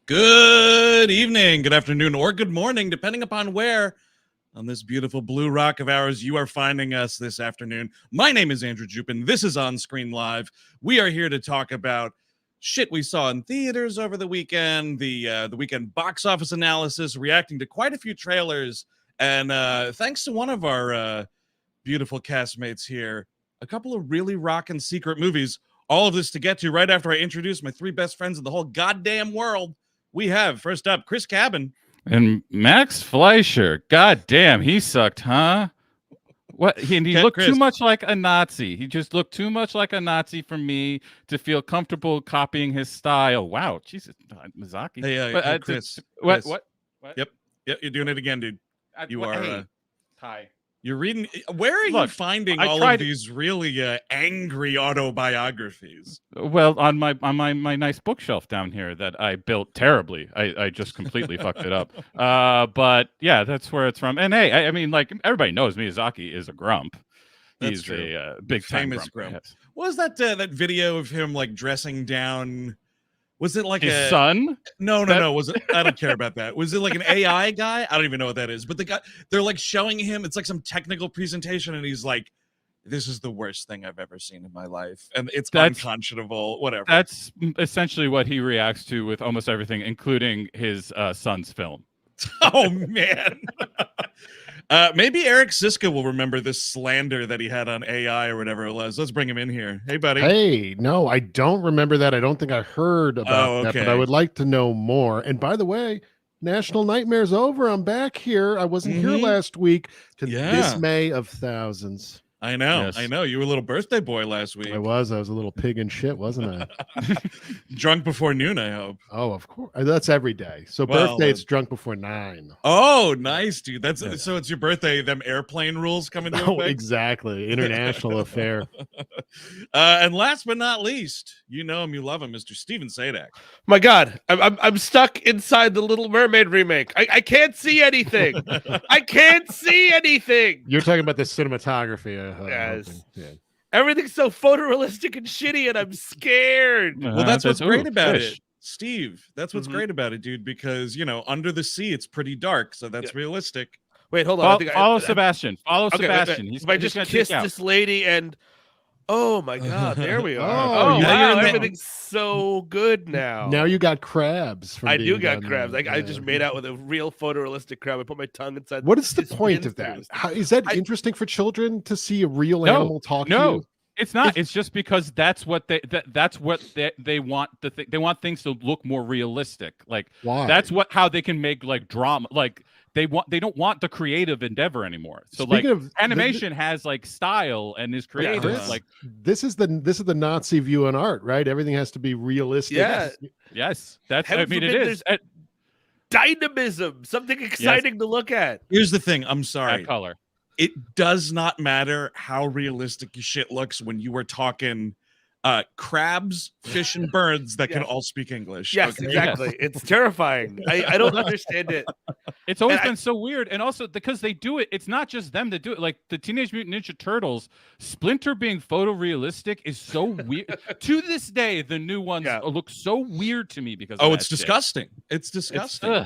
Good evening, good afternoon, or good morning, depending upon where on this beautiful blue rock of ours you are finding us this afternoon. My name is Andrew Jupin. This is On Screen Live. We are here to talk about shit we saw in theaters over the weekend, the weekend box office analysis, reacting to quite a few trailers, and thanks to one of our beautiful castmates here, a couple of really rockin' secret movies. All of this to get to right after I introduce my three best friends in the whole goddamn world. We have, first up, Chris Cabin. And Max Fleischer. God damn, he sucked, huh? What? He looked too much like a Nazi. He just looked too much like a Nazi for me to feel comfortable copying his style. Wow, Jesus, Miyazaki. Hey, Chris. What? Yep, you're doing it again, dude. Ty. You're reading. Where are you finding all of these really angry autobiographies? Well, on my nice bookshelf down here that I built terribly. I just completely fucked it up. But yeah, that's where it's from. And hey, I mean, like everybody knows, Miyazaki is a grump. He's a big famous grump. Yes. What was that that video of him like dressing down? Was it like his son? No. Was it? I don't care about that. Was it like an AI guy? I don't even know what that is. But the guy, they're like showing him. It's like some technical presentation, and he's like, "This is the worst thing I've ever seen in my life," and it's unconscionable. Whatever. That's essentially what he reacts to with almost everything, including his son's film. Oh man. Maybe Eric Siska will remember this slander that he had on AI or whatever it was. Let's bring him in here. Hey, buddy. Hey, no, I don't remember that. I don't think I heard about that, but I would like to know more. And by the way, National Nightmare's over. I'm back here. I wasn't here last week to dismay of thousands. I know. Yes. I know. You were a little birthday boy last week. I was a little pig in shit, wasn't I? Drunk before noon, I hope. Oh, of course. That's every day. So birthday, it's drunk before 9. Oh, nice, dude. So it's your birthday. Them airplane rules come into effect? Exactly. International affair. And last but not least, you know him, you love him, Mr. Steven Sadak. My God, I'm stuck inside the Little Mermaid remake. I can't see anything. I can't see anything. You're talking about the cinematography. Yes. Yeah. Everything's so photorealistic and shitty, and I'm scared. Well, that's what's great about it, Steve. That's what's great about it, dude. Because under the sea, it's pretty dark, so that's realistic. Wait, hold on. Follow Sebastian. Follow Sebastian. If I just kiss this lady and. Oh my God! There we are. Oh wow! Everything's so good now. Now you got crabs. I do got crabs. I just made out with a real photorealistic crab. I put my tongue inside. What is the point of that? Is that interesting for children to see a real animal talk to you? It's not. It's just because that's what they want. They want things to look more realistic. Like why? That's how they can make like drama. Like they don't want the creative endeavor anymore. So Speaking like animation has like style and is creative. Yeah, like this is the Nazi view on art, right? Everything has to be realistic. Yeah. Yes. That's. I mean, it is. Dynamism, something exciting to look at. Here's the thing. I'm sorry. That color. It does not matter how realistic your shit looks when you were talking crabs, fish, and birds that can all speak English. Yes, exactly. Yes. It's terrifying. I don't understand it. It's always been so weird. And also because they do it, it's not just them that do it. Like the Teenage Mutant Ninja Turtles, Splinter being photorealistic is so weird. To this day, the new ones look so weird to me because it's disgusting. It's disgusting.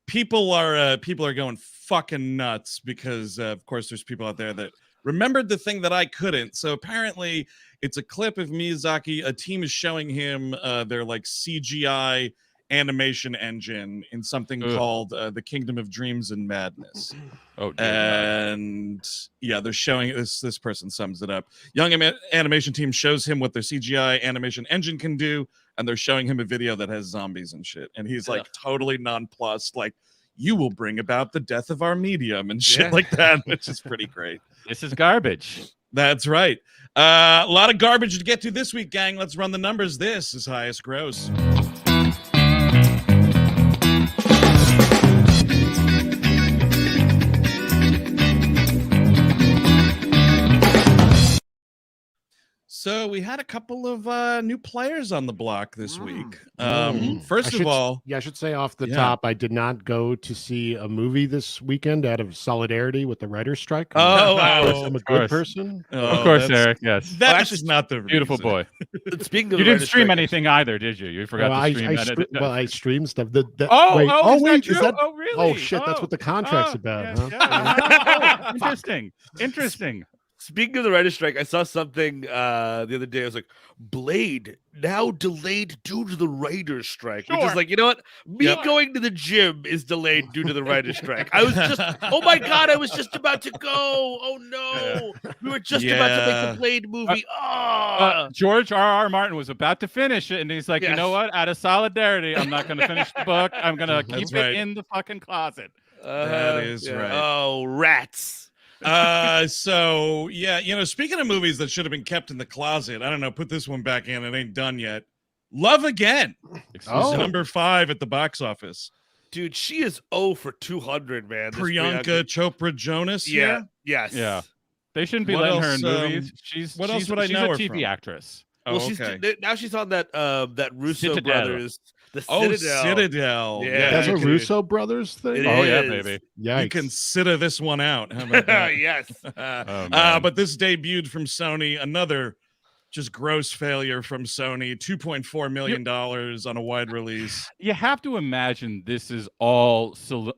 People are going fucking nuts because of course there's people out there that remembered the thing that I couldn't. So apparently it's a clip of Miyazaki. A team is showing him their like CGI animation engine in something called the Kingdom of Dreams and Madness. Oh, dear. And they're showing this person sums it up. Young animation team shows him what their CGI animation engine can do, and they're showing him a video that has zombies and shit, and he's like totally nonplussed, like, you will bring about the death of our medium and shit like that, which is pretty great. This is garbage. That's right. A lot of garbage to get to this week, gang. Let's run the numbers. This is Highest Gross. So we had a couple of new players on the block this week. I First of all, I should say off the top, I did not go to see a movie this weekend out of solidarity with the writer's strike. I'm a good person. Of course, Eric. Yes, that's actually not the beautiful reason. boy. Speaking of, you didn't stream anything either, did you? You forgot to stream. I streamed stuff. Wait, is that oh really? Oh shit, that's what the contract's about. Yeah. Interesting. Speaking of the writer's strike, I saw something the other day. I was like, Blade now delayed due to the writer's strike. Which is like, you know what? Me going to the gym is delayed due to the writer's strike. I was just, oh my God, I was just about to go. Oh no. We were just about to make the Blade movie. George R.R. Martin was about to finish it, and he's like, you know what? Out of solidarity, I'm not going to finish the book. I'm going to keep it in the fucking closet. That is right. Oh, rats. So yeah, speaking of movies that should have been kept in the closet, I don't know, put this one back in. It ain't done yet. Love Again. Number 5 at the box office. Dude, she is 0 for 200, man. Priyanka Chopra Jonas. Yeah. Yes. Yeah. They shouldn't be letting her in movies. She's a TV actress. Well, now she's on that Russo Citadel. Brothers. The Citadel. Citadel. Yeah, that's a Russo Brothers thing. Yeah, baby. Yikes. You consider this one out. How about that? Yes. But this debuted from Sony. Another just gross failure from Sony. $2.4 million on a wide release. You have to imagine this is all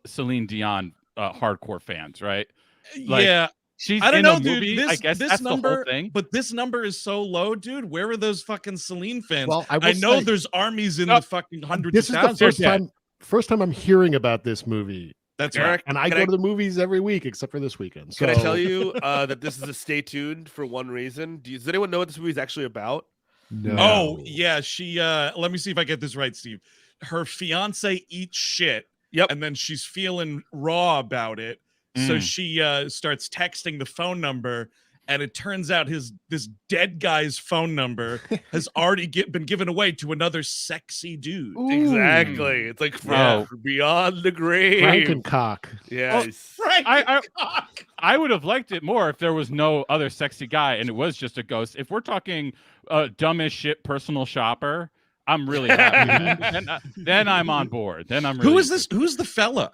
Celine Dion hardcore fans, right? Yeah. She's I don't know, dude. This, I guess this that's number, the whole thing. But this number is so low, dude. Where are those fucking Celine fans? Well, I know there's armies in the fucking hundreds this of is thousands. the first time I'm hearing about this movie. That's Eric, right. And I go to the movies every week except for this weekend. So can I tell you that this is a stay tuned for one reason? Does anyone know what this movie is actually about? No. Oh, yeah. She let me see if I get this right, Steve. Her fiance eats shit. Yep. And then she's feeling raw about it. So she starts texting the phone number, and it turns out this dead guy's phone number has already been given away to another sexy dude. Ooh. Exactly. It's like from beyond the grave. Frankencock. Yes. I would have liked it more if there was no other sexy guy and it was just a ghost. If we're talking dumb as shit personal shopper, I'm really happy. then I'm on board. Then I'm really Who is this? Who's the fella?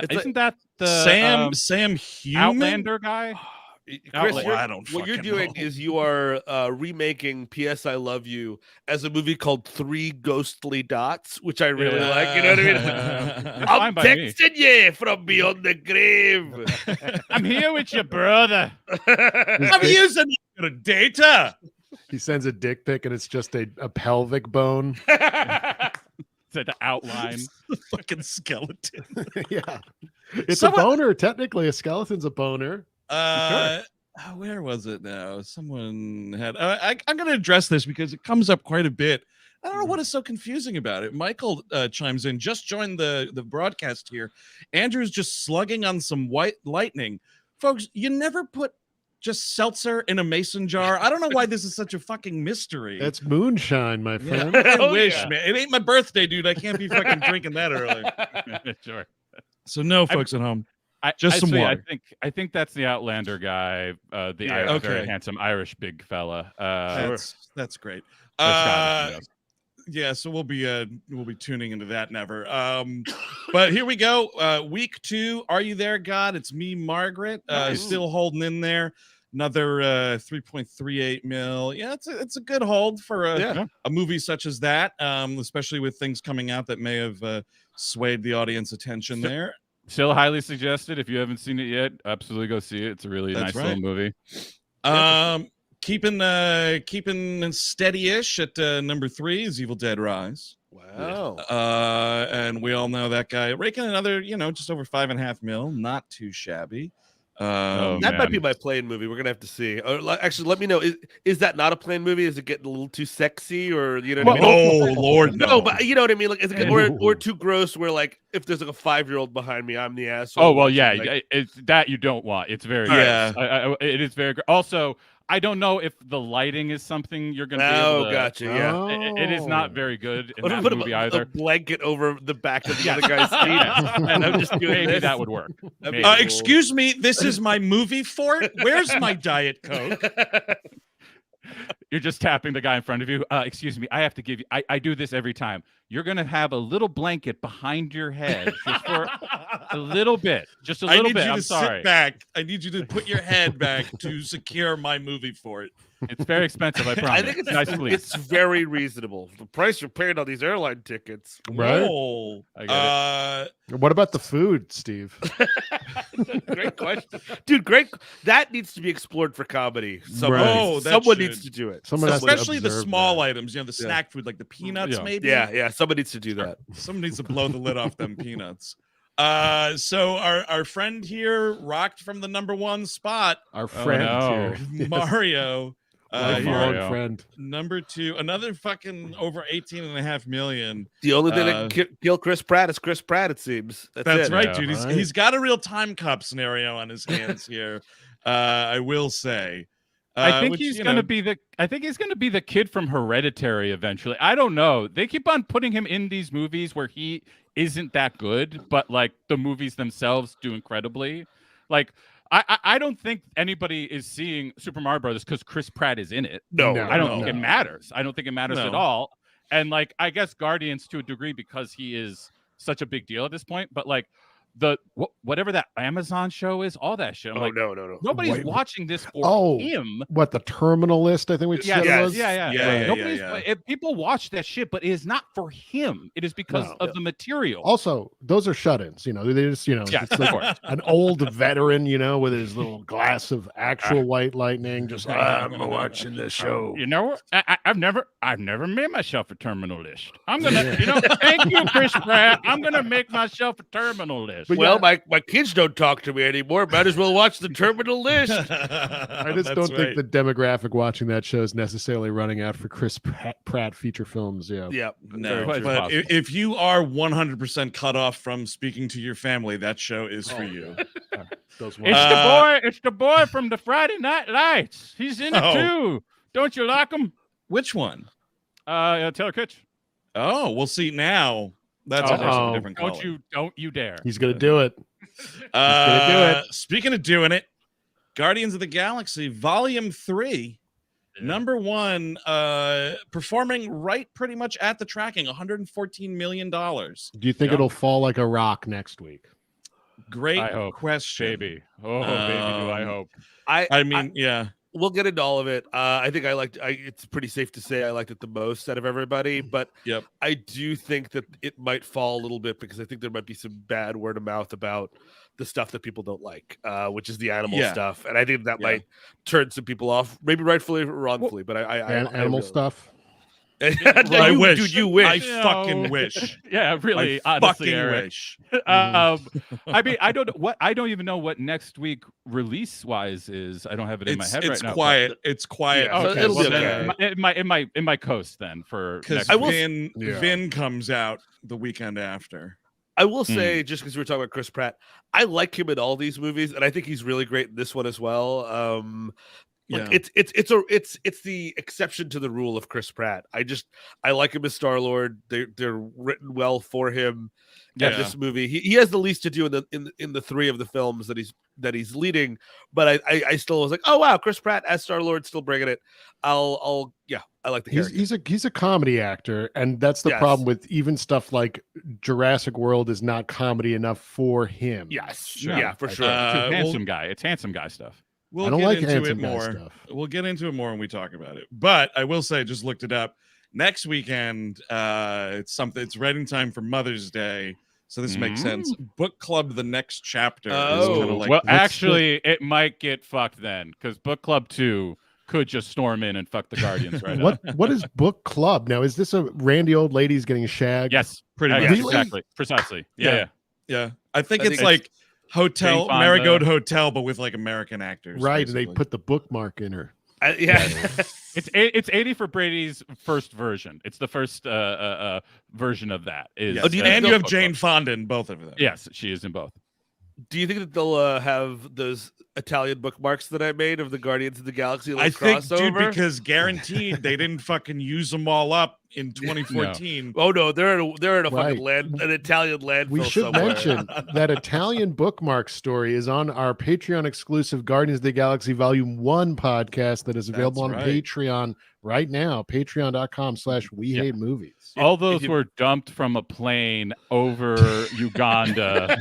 Isn't that the Sam Human Outlander guy? Chris, what you're doing is you are remaking P.S. I Love You as a movie called Three Ghostly Dots, which I really like. You know what I mean? I'm texting you from beyond the grave. I'm here with your brother. I'm using data. He sends a dick pic and it's just a pelvic bone. The outline. Fucking skeleton. Yeah. It's a boner. Technically, a skeleton's a boner. Where was it now? Someone had. I'm going to address this because it comes up quite a bit. I don't know what is so confusing about it. Michael chimes in. Just joined the broadcast here. Andrew's just slugging on some white lightning. Folks, you never put just seltzer in a mason jar. I don't know why this is such a fucking mystery. That's moonshine, my friend. I wish, man. It ain't my birthday, dude. I can't be fucking drinking that early. Sure. So no, folks at home. Just some water. I think that's the Outlander guy, very handsome Irish big fella. That's great. Yeah, so we'll be tuning into that never. But here we go. Week 2. Are you there, God? It's me, Margaret. Still holding in there. Another 3.38 mil. Yeah, it's a good hold for a movie such as that. Especially with things coming out that may have swayed the audience attention there. Still highly suggested. If you haven't seen it yet, absolutely go see it. It's a really nice little movie. Keeping steady-ish at number 3 is Evil Dead Rise. Wow. And we all know that guy raking another, just over 5.5 mil. Not too shabby. That might be my plane movie. We're gonna have to see. Actually, let me know. Is that not a plane movie? Is it getting a little too sexy, or what I mean? Oh Lord, no. But you know what I mean. Like, is it or too gross? Where like, if there's like a 5-year-old behind me, I'm the asshole. Oh well, yeah. It's that you don't want. It's very it is very. Also, I don't know if the lighting is something you're going to be able to... Gotcha, yeah. It is not very good in that movie either. A blanket over the back of the other guy's feet. And I'm just doing Maybe that would work. Cool. Excuse me, this is my movie fort? Where's my Diet Coke? You're just tapping the guy in front of you. Excuse me, I have to give you. I do this every time. You're gonna have a little blanket behind your head just for a little bit, just a little bit. I need you I'm to sorry. sit back. I need you to put your head back to secure my movie for it. It's very expensive. I promise. I think it's nice, please. it's very reasonable. The price you're paying on these airline tickets. Right. Oh, I get it. What about the food, Steve? Great question, dude. Great. That needs to be explored for comedy. Someone, Right. Oh, that someone should. needs to do it. Someone has to Especially the observe small that. items, the snack food, like the peanuts, Yeah. maybe. Yeah. Someone needs to do that. Someone needs to blow the lid off them peanuts. So our friend here rocked from the #1 spot. Our friend no. here. Mario. Lifelong Here, Mario. friend. #2, another fucking over 18.5 million. The only thing that can kill Chris Pratt is Chris Pratt. It seems. That's it. right, Yeah. dude. Right. He's got a real time cop scenario on his hands here. I will say. I think which, he's gonna be the kid from Hereditary eventually. I don't know. They keep on putting him in these movies where he isn't that good, but like the movies themselves do incredibly. Like I don't think anybody is seeing Super Mario Brothers because Chris Pratt is in it. No, I don't think it matters. I don't think it matters No. at all. And like I guess Guardians to a degree because he is such a big deal at this point. But like whatever that Amazon show is, all that shit. I'm like, no. nobody's Wait, watching this for oh, him. What, the Terminal List? I think we said it was. Yeah. Nobody's, people watch that shit, but it is not for him. It is because No. of the material. Also, those are shut-ins. They just, Yeah, it's of like course. an old veteran, with his little glass of actual white lightning. Just, I'm watching this show. You know what? I've never made myself a terminal list. I'm gonna, thank you, Chris Pratt. I'm gonna make myself a terminal list. But Well, my kids don't talk to me anymore. Might as well watch the Terminal List. I just don't think the demographic watching that show is necessarily running out for Chris Pratt feature films. Yeah. Yeah. No, Quite but possible. if you are 100% cut off from speaking to your family, that show is for you. Those It's the boy from the Friday Night Lights. He's in it Oh. too. Don't you like him? Which one? Taylor Kitsch. Oh, we'll see now. That's a person Uh-oh. of a different color. Don't you dare. He's going to do it. gonna do Speaking of doing it, Guardians of the Galaxy Volume 3, #1, performing right pretty much at the tracking, $114 million. Do you think Yeah. it'll fall like a rock next week? Great I hope. question. Baby. Oh, baby, do I hope. I mean, yeah. We'll get into all of it. I think it's pretty safe to say I liked it the most out of everybody, but Yep. I do think that it might fall a little bit because I think there might be some bad word of mouth about the stuff that people don't like, which is the animal Yeah. stuff. And I think that Yeah. might turn some people off, maybe rightfully or wrongfully, but I Animal really- stuff? I You- wish. Dude, you wish. I No. fucking wish. Yeah, really. I honestly, fucking Eric. wish. I mean, I don't even know what next week release wise is. I don't have it in my head right now. Quiet. It's quiet. Yeah, so Okay, it'll well be then okay. it might coast then for Because next week. Vin comes out the weekend after. I will say, just because we were talking about Chris Pratt, I like him in all these movies, and I think he's really great in this one as well. Like, Yeah. it's the exception to the rule of Chris Pratt. I like him as Star-Lord. They're written well for him in Yeah. this movie. He has the least to do in the three of the films that he's leading, but I still was like, oh wow, Chris Pratt as Star-Lord, still bringing it. I like the character. He's a comedy actor, and that's the Yes. problem with even stuff like Jurassic World is not comedy enough for him. Yes, Sure. yeah, for sure. It's handsome guy. It's handsome guy stuff. We'll I don't get like into handsome it guy more. stuff. We'll get into it more when we talk about it. But I will say, just looked it up. Next weekend, it's writing time for Mother's Day. So this makes sense. Book Club, the next chapter. Is Oh. kind of like Well, actually, it might get fucked then because Book Club 2 could just storm in and fuck the Guardians right now. What is Book Club? Now, is this a randy old lady's getting shagged? Yes, pretty yes, much. Really? exactly, precisely. Yeah. Yeah. I think I it's think like Hotel, Jane Fonda. Marigold Hotel, but with like American actors. Right, and they basically. put the bookmark in her. Yeah. It's 80 for Brady's first version. It's the first version of that. Is Yes. Oh, do you and know- you have Jane Fonda in both of them. Yes, she is in both. Do you think that they'll have those Italian bookmarks that I made of the Guardians of the Galaxy? I think, crossover? dude, because guaranteed they didn't fucking use them all up in 2014. No. Oh no, they're in a fucking an Italian landfill. We should somewhere. mention that Italian bookmark story is on our Patreon exclusive Guardians of the Galaxy Volume 1 podcast that is available on Patreon right now. Patreon.com/WeHateMovies. All those were dumped from a plane over Uganda.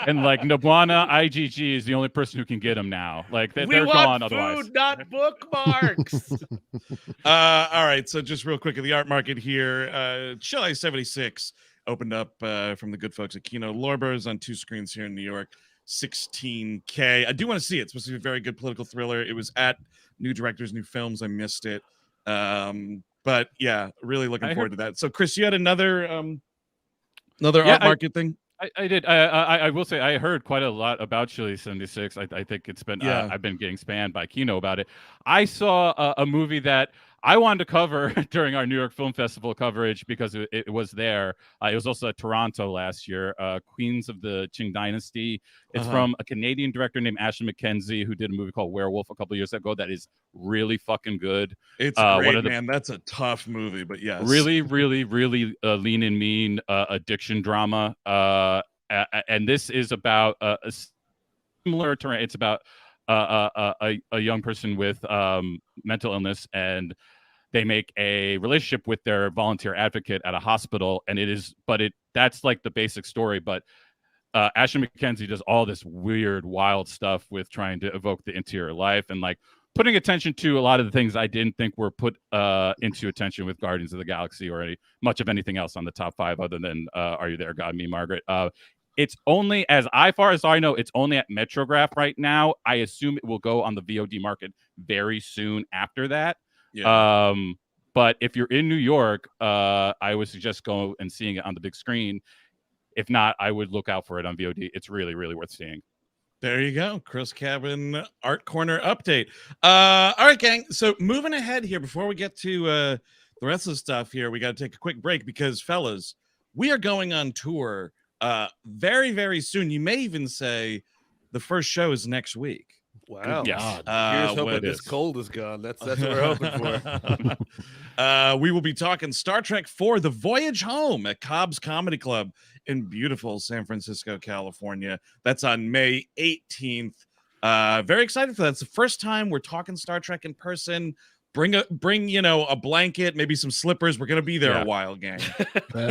And like Nabwana IGG is the only person who can get them now. Like they're gone otherwise. Food, not bookmarks. All right, so just real quick, in the art market here, Chile 76 opened up from the good folks at Kino Lorber's on 2 screens here in New York. $16K. I do want to see it. It's supposed to be a very good political thriller. It was at New Directors, New Films. I missed it. But yeah, really looking forward to that. So Chris, you had another art market thing? I did. I will say I heard quite a lot about Chile 76. I think it's been I've been getting spammed by Kino about it. I saw a movie that I wanted to cover during our New York Film Festival coverage because it was there. It was also at Toronto last year. Queens of the Qing Dynasty. It's from a Canadian director named Ashley McKenzie, who did a movie called Werewolf a couple years ago that is really fucking good. It's great, man. That's a tough movie, but yes. Really, really, really lean and mean addiction drama. And this is about a similar terrain. It's about a young person with mental illness, and they make a relationship with their volunteer advocate at a hospital, and that's like the basic story. But Ashley McKenzie does all this weird, wild stuff with trying to evoke the interior life and like putting attention to a lot of the things I didn't think were put into attention with Guardians of the Galaxy or much of anything else on the top 5 other than Are You There, God, Me, Margaret? It's only, as far as I know, it's only at Metrograph right now. I assume it will go on the VOD market very soon after that. Yeah. But if you're in New York, I would suggest go and seeing it on the big screen. If not, I would look out for it on VOD. It's really, really worth seeing. There you go. Chris Cabin Art Corner update. All right, gang. So moving ahead here, before we get to the rest of the stuff here, we got to take a quick break because, fellas, we are going on tour very, very soon. You may even say the first show is next week. Wow. Yes. Here's hoping this cold is gone. That's what we're hoping for. We will be talking Star Trek IV, The Voyage Home at Cobb's Comedy Club in beautiful San Francisco, California. That's on May 18th. Very excited for that. It's the first time we're talking Star Trek in person. Bring a blanket, maybe some slippers. We're gonna be there a while, gang.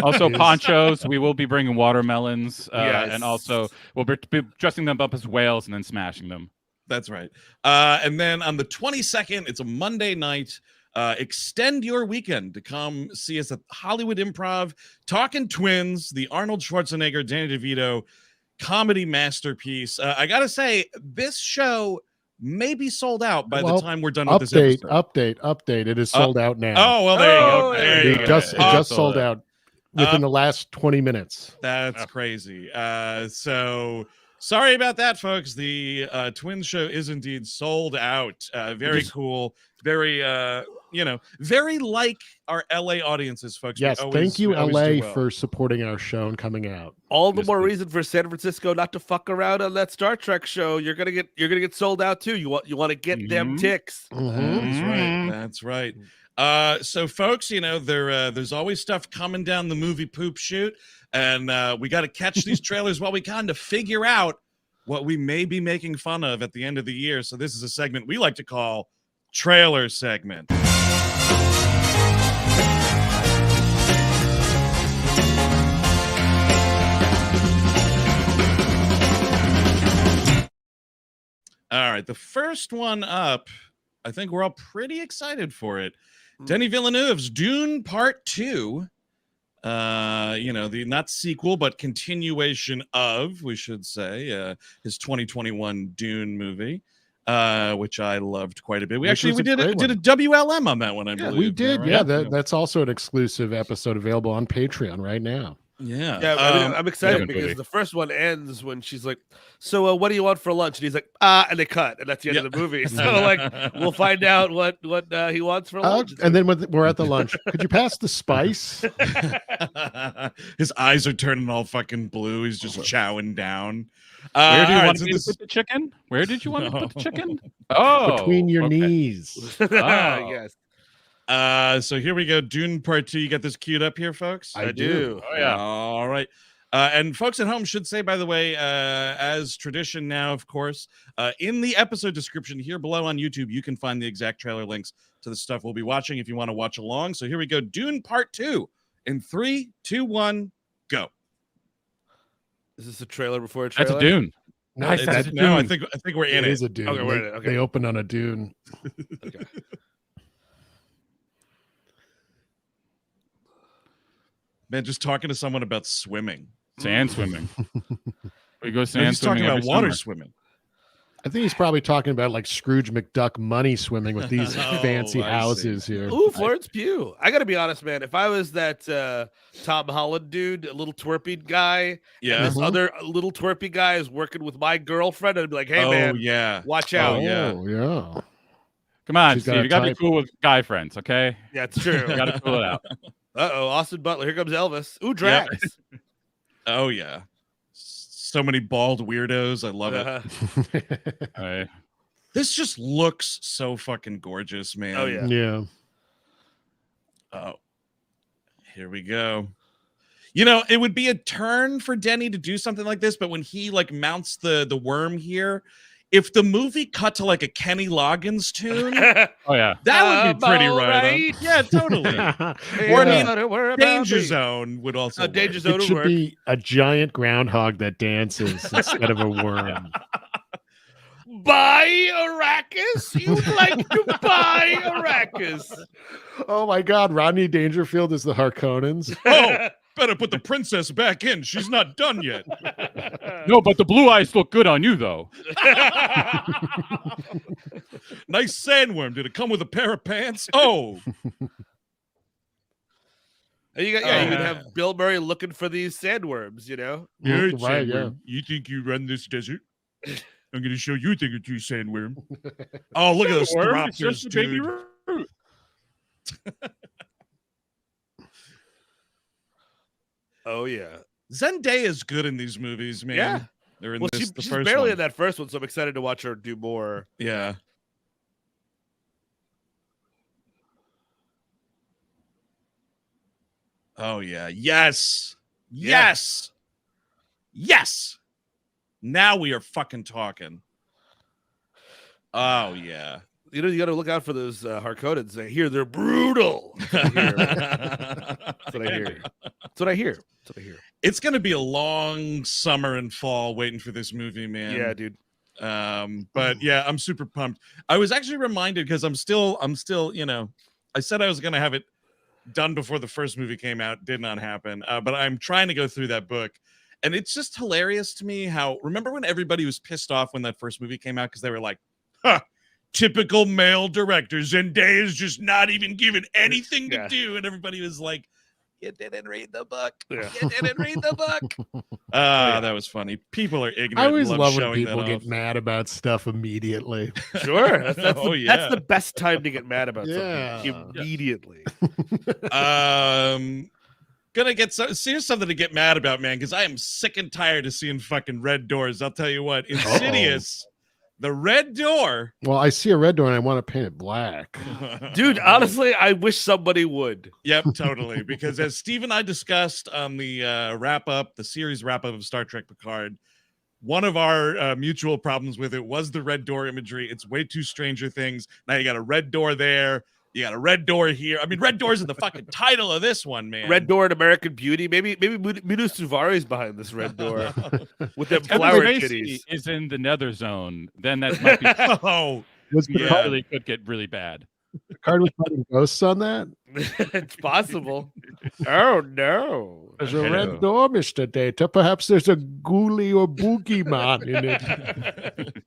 Also ponchos. We will be bringing watermelons, and also we'll be dressing them up as whales and then smashing them. That's right. And then on the 22nd, it's a Monday night. Extend your weekend to come see us at Hollywood Improv, Talking Twins, the Arnold Schwarzenegger, Danny DeVito comedy masterpiece. I gotta say, this show may be sold out by the time we're done with this episode. Update. It is sold out now. Oh, well, there you go. It just sold out within the last 20 minutes. That's crazy. So sorry about that, folks. The Twins show is indeed sold out. Very cool. Very, very like our LA audiences, folks. Yes, thank you, LA, for supporting our show and coming out. All the more reason for San Francisco not to fuck around on that Star Trek show. You're gonna get sold out too. You want to get them ticks. That's right. So folks, there's always stuff coming down the movie poop chute, and we got to catch these trailers while we kind of figure out what we may be making fun of at the end of the year. So this is a segment we like to call Trailer Segment. All right, the first one up, I think we're all pretty excited for it. Denis Villeneuve's Dune Part Two. The not sequel, but continuation of, we should say, his 2021 Dune movie, which I loved quite a bit. We did a WLM on that one, I believe. We did. Yeah, that's also an exclusive episode available on Patreon right now. Yeah. I mean, I'm excited because the first one ends when she's like, "So, what do you want for lunch?" And he's like, and they cut, and that's the end of the movie. So, like, we'll find out what he wants for lunch. And then when we're at the lunch, could you pass the spice? His eyes are turning all fucking blue. He's just chowing down. Where do you want me to put the chicken? Where did you want to put the chicken? Oh, between your knees. Yes. So here we go. Dune Part 2. You got this queued up here, folks? I do. Oh, yeah. All right. And folks at home should say, by the way, as tradition now, of course, in the episode description here below on YouTube, you can find the exact trailer links to the stuff we'll be watching if you want to watch along. So here we go. Dune Part 2 in 3, 2, 1, go. Is this a trailer before a trailer? That's a Dune. Nice. That's a Dune. No, I think we're in it. It is a Dune. Okay, we're in it. Okay. They open on a Dune. Okay. Man, just talking to someone about swimming. Sand swimming. We go sand he's swimming. Talking about water summer. swimming. I think he's probably talking about like Scrooge McDuck money swimming with these fancy houses here. Ooh, Florence Pugh. I got to be honest, man. If I was that Tom Holland dude, a little twerpy guy, and this other little twerpy guy is working with my girlfriend, I'd be like, hey, man, watch out. Yeah. Come on, Steve. You got to be cool with guy friends, okay? Yeah, it's true. You got to pull it out. Uh-oh, Austin Butler. Here comes Elvis. Ooh, drags. Yep. Oh, yeah. So many bald weirdos. I love it. This just looks so fucking gorgeous, man. Oh, yeah. Yeah. Oh, here we go. You know, it would be a turn for Denny to do something like this, but when he like mounts the worm here, if the movie cut to like a Kenny Loggins tune, oh yeah, that would be pretty right. Yeah, totally. Or I mean, Danger Zone would also. Danger Zone it should be a giant groundhog that dances instead of a worm. Buy Arrakis? You'd like to buy Arrakis? Oh my God, Rodney Dangerfield is the Harkonnens. Oh, better put the princess back in. She's not done yet. No, but the blue eyes look good on you, though. Nice sandworm. Did it come with a pair of pants? Oh. You could have Bill Murray looking for these sandworms, you know? Yeah, right, yeah. You think you run this desert? I'm going to show you a thing or two, sandworm. Oh, look at those thropters, dude. Oh, yeah. Zendaya is good in these movies, man. Yeah. They're in she's first barely one. in that first one, so I'm excited to watch her do more. Yeah. Oh, yeah. Yes. Yes. Yes. Now we are fucking talking. Oh, yeah. You know, you got to look out for those Harkonnens. I hear they're brutal. That's what I hear. That's what I hear. It's going to be a long summer and fall waiting for this movie, man. Yeah, dude. But yeah, I'm super pumped. I was actually reminded because I'm still, you know, I said I was going to have it done before the first movie came out. Did not happen. But I'm trying to go through that book. And it's just hilarious to me how, remember when everybody was pissed off when that first movie came out? Because they were like, typical male director. Zendaya is just not even given anything to do. And everybody was like, you didn't read the book. Yeah. You didn't read the book. That was funny. People are ignorant. I always love when showing people get mad about stuff immediately. Sure. That's the best time to get mad about something. Immediately. Gonna get here's something to get mad about, man, because I am sick and tired of seeing fucking red doors. I'll tell you what. Insidious. The red door. Well, I see a red door and I want to paint it black. Dude, honestly, I wish somebody would. Yep, totally. Because as Steve and I discussed on the the series wrap up of Star Trek Picard, one of our mutual problems with it was the red door imagery. It's way too Stranger Things. Now you got a red door there. You got a red door here. I mean, red door's in the fucking title of this one, man. Red door in American Beauty. Maybe Minu Suvari's behind this red door with them flower kitties. Is in the Nether Zone. Then that might be really could get really bad. Picard was fighting ghosts on that? It's possible. Oh no! There's a red door, Mr. Data. Perhaps there's a ghoulie or boogeyman in it.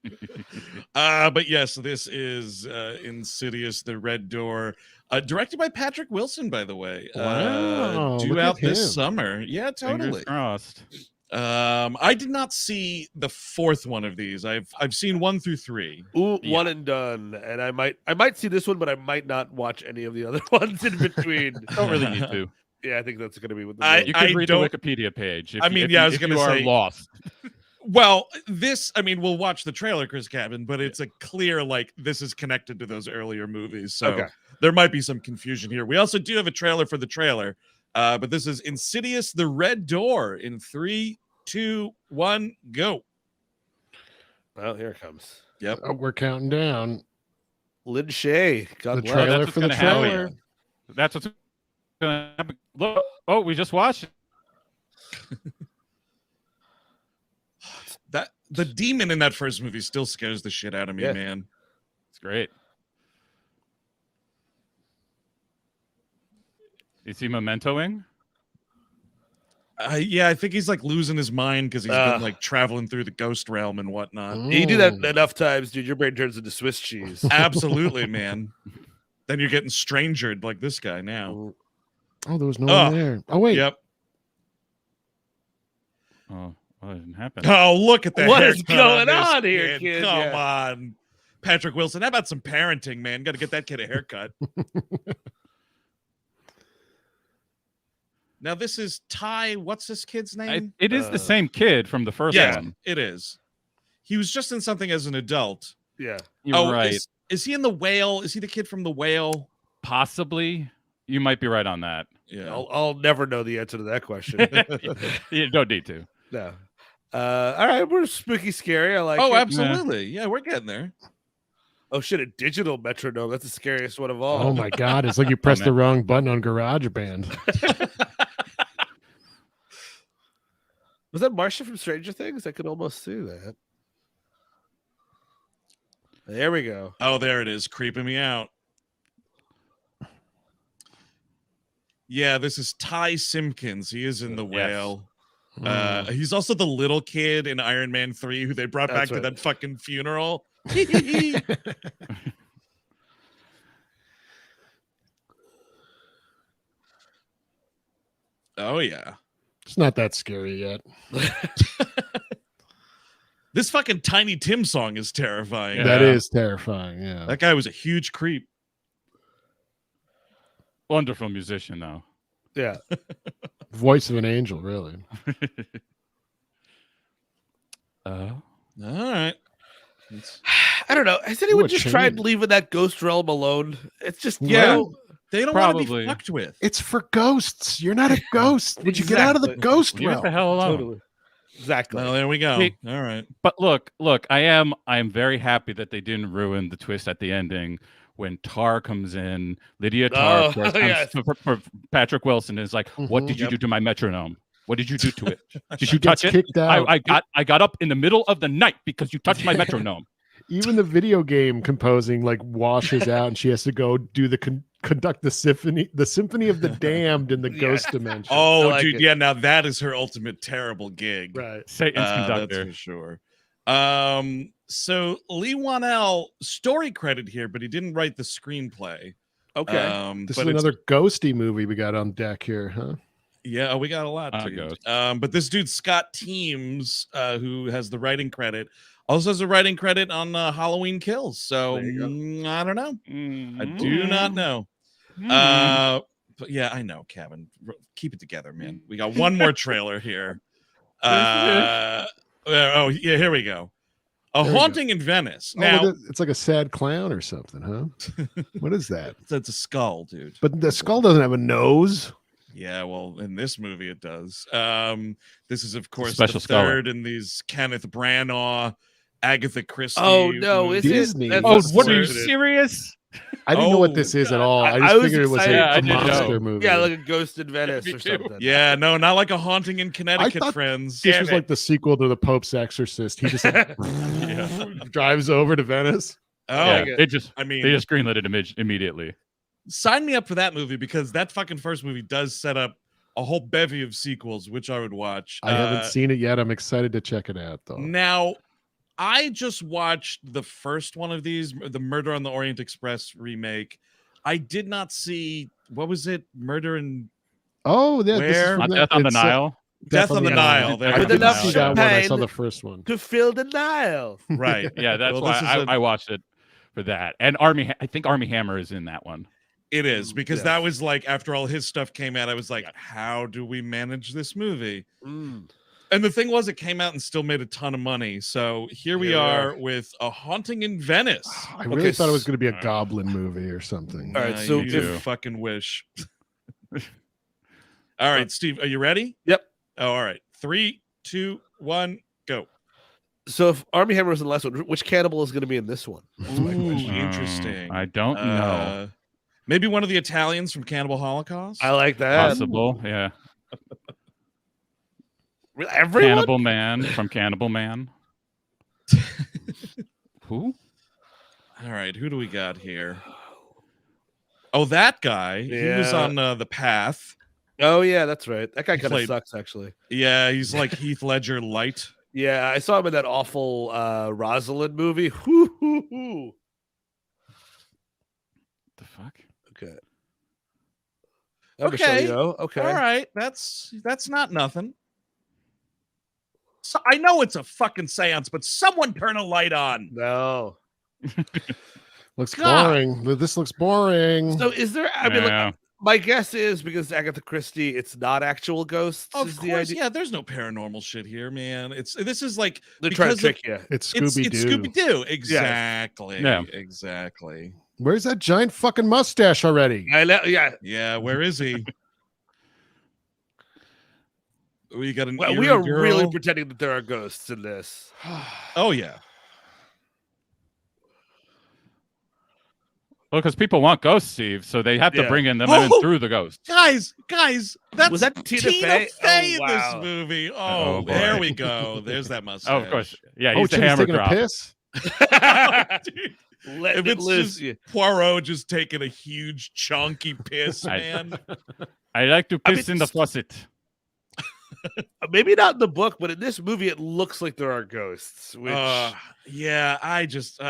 But yes, this is Insidious: The Red Door, directed by Patrick Wilson, by the way. Wow, due look at out this him. summer. Yeah, totally. Fingers crossed. I did not see the fourth one of these. I've seen 1 through 3. Ooh, Yeah. one and done. And I might see this one, but I might not watch any of the other ones in between. Don't really need to. Yeah, I think that's going to be what You could read the Wikipedia page. I was going to say, lost. Well, we'll watch the trailer, Chris Cabin, but it's a clear, like, this is connected to those earlier movies. So there might be some confusion here. We also do have a trailer for the trailer, but this is Insidious: The Red Door in 3, 2, 1, go. Well, here it comes. Yep. Oh, we're counting down. Lynn Shay. God The bless. trailer for the trailer. That's what's going to happen. Look, we just watched it. That the demon in that first movie still scares the shit out of me, man. It's great. Is he mementoing? Yeah, I think he's like losing his mind because he's been like traveling through the ghost realm and whatnot. You do that enough times, dude. Your brain turns into Swiss cheese. Absolutely, man. Then you're getting strangered like this guy now. Oh, there was no one there. Oh, wait. Yep. Oh, what didn't happen? Oh, look at that. What is going on here, kid? kid? Come on. Patrick Wilson, how about some parenting, man? Got to get that kid a haircut. Now, this is Ty. What's this kid's name? It is the same kid from the first one. It is. He was just in something as an adult. Yeah. You're right. Is he in The Whale? Is he the kid from The Whale? Possibly. You might be right on that. Yeah. I'll never know the answer to that question. You don't need to. No. All right, we're spooky scary. I like it. Oh, absolutely. Yeah, we're getting there. Oh shit, a digital metronome. That's the scariest one of all. Oh my god, it's like you pressed the wrong button on GarageBand. Was that Marcia from Stranger Things? I could almost see that. There we go. Oh, there it is, creeping me out. Yeah, this is Ty Simpkins. He is in The Whale. He's also the little kid in Iron Man 3 who they brought back to that fucking funeral. Oh, yeah. It's not that scary yet. This fucking Tiny Tim song is terrifying. Yeah. That is terrifying, yeah. That guy was a huge creep. Wonderful musician, though. Yeah. Voice of an angel, really. All right. I don't know. Has anyone just tried leaving that ghost realm alone? It's just they don't want to be fucked with. It's for ghosts. You're not a ghost. Would you get out of the ghost realm? Leave the hell alone. Totally. Exactly. Well, there we go. See, all right. But look, I am very happy that they didn't ruin the twist at the ending when Tar comes in. Lydia Tar for Patrick Wilson is like, "What did you do to my metronome? What did you do to it? Did you touch it? I got up in the middle of the night because you touched my metronome." Even the video game composing like washes out, and she has to go do conduct the symphony of the damned in the ghost dimension. Oh, dude, yeah. Now that is her ultimate terrible gig, right? Satan's conductor, that's for sure. So Lee Wanell, story credit here, but he didn't write the screenplay. Okay, this is another ghosty movie we got on deck here, huh? Yeah, we got a lot. But this dude Scott Teems, who has the writing credit, also has a writing credit on Halloween Kills. So I don't know. I do not know. But yeah, I know, Kevin. Keep it together, man. We got one more trailer here. Oh yeah, here we go. A Haunting in Venice. Now it's like a sad clown or something, huh? What is that? It's a skull, dude. But the skull doesn't have a nose. Yeah, well, in this movie it does. This is, of course, Special the third in these Kenneth Branagh, Agatha Christie. Oh no, is Disney? What are you serious? I didn't know what this is at all. I just figured it was a monster movie. Yeah, like a Ghost in Venice or something. Yeah, no, not like a Haunting in Connecticut, friends. This was like the sequel to The Pope's Exorcist. He just drives over to Venice. Oh, yeah, they just greenlit it immediately. Sign me up for that movie, because that fucking first movie does set up a whole bevy of sequels, which I would watch. I haven't seen it yet. I'm excited to check it out, though. Now, I just watched the first one of these, the Murder on the Orient Express remake. I did not see, what was it? Murder in Oh, yeah, this is where? from Death on the Nile. Death on the Nile. There I we didn't go. see that one. I saw the first one. To fill the Nile. Right. Yeah, that's Well, why this is I watched it for that. And I think Army Hammer is in that one. It is, because Yes. that was like, after all his stuff came out, I was like, how do we manage this movie? Mm. And the thing was, it came out and still made a ton of money. So here we are with A Haunting in Venice. I really thought it was going to be a goblin movie or something. All right, so you fucking wish. All right, Steve, are you ready? Yep. Oh, all right. 3, 2, 1, go. So if Army Hammer was in the last one, which cannibal is going to be in this one? Ooh, interesting. I don't know. Maybe one of the Italians from Cannibal Holocaust? I like that. Possible, yeah. Everyone? Cannibal Man from Cannibal Man. Who? All right, who do we got here? Oh, that guy. He was on The Path. Oh, yeah, that's right. That guy kind of played- sucks, actually. Yeah, he's like Heath Ledger light. Yeah, I saw him in that awful Rosalind movie. Hoo, hoo, hoo. The fuck? Okay. Okay. Okay. All right, that's not nothing. So I know it's a fucking seance, but someone turn a light on. No. Looks God. boring. This looks boring. So is there? I mean, like, my guess is because Agatha Christie, it's not actual ghosts. Of is course, the idea. yeah. There's no paranormal shit here, man. This is like They're trying to because trick you. It's it's Scooby-Doo. Scooby-Doo. Exactly. Yeah. Exactly. Where's that giant fucking mustache already? I know. Yeah. Yeah. Where is he? We got an. Well, we eerie are girl. really pretending that there are ghosts in this. Oh yeah. Well, because people want ghosts, Steve, so they have to Yeah. bring in the men Oh! through the ghosts. Guys, that's Was that Tina Fey? Fey Oh, in wow. this movie. Oh, Oh, boy. there we go. There's that mustache. Oh, of course. Yeah, Oh, he's the Jimmy's hammer taking drop. a piss? Dude, Let if it it's loose. just Poirot just taking a huge chunky piss, man. I like to I piss mean, in the faucet. Maybe not in the book, but in this movie, it looks like there are ghosts. Which Yeah, I just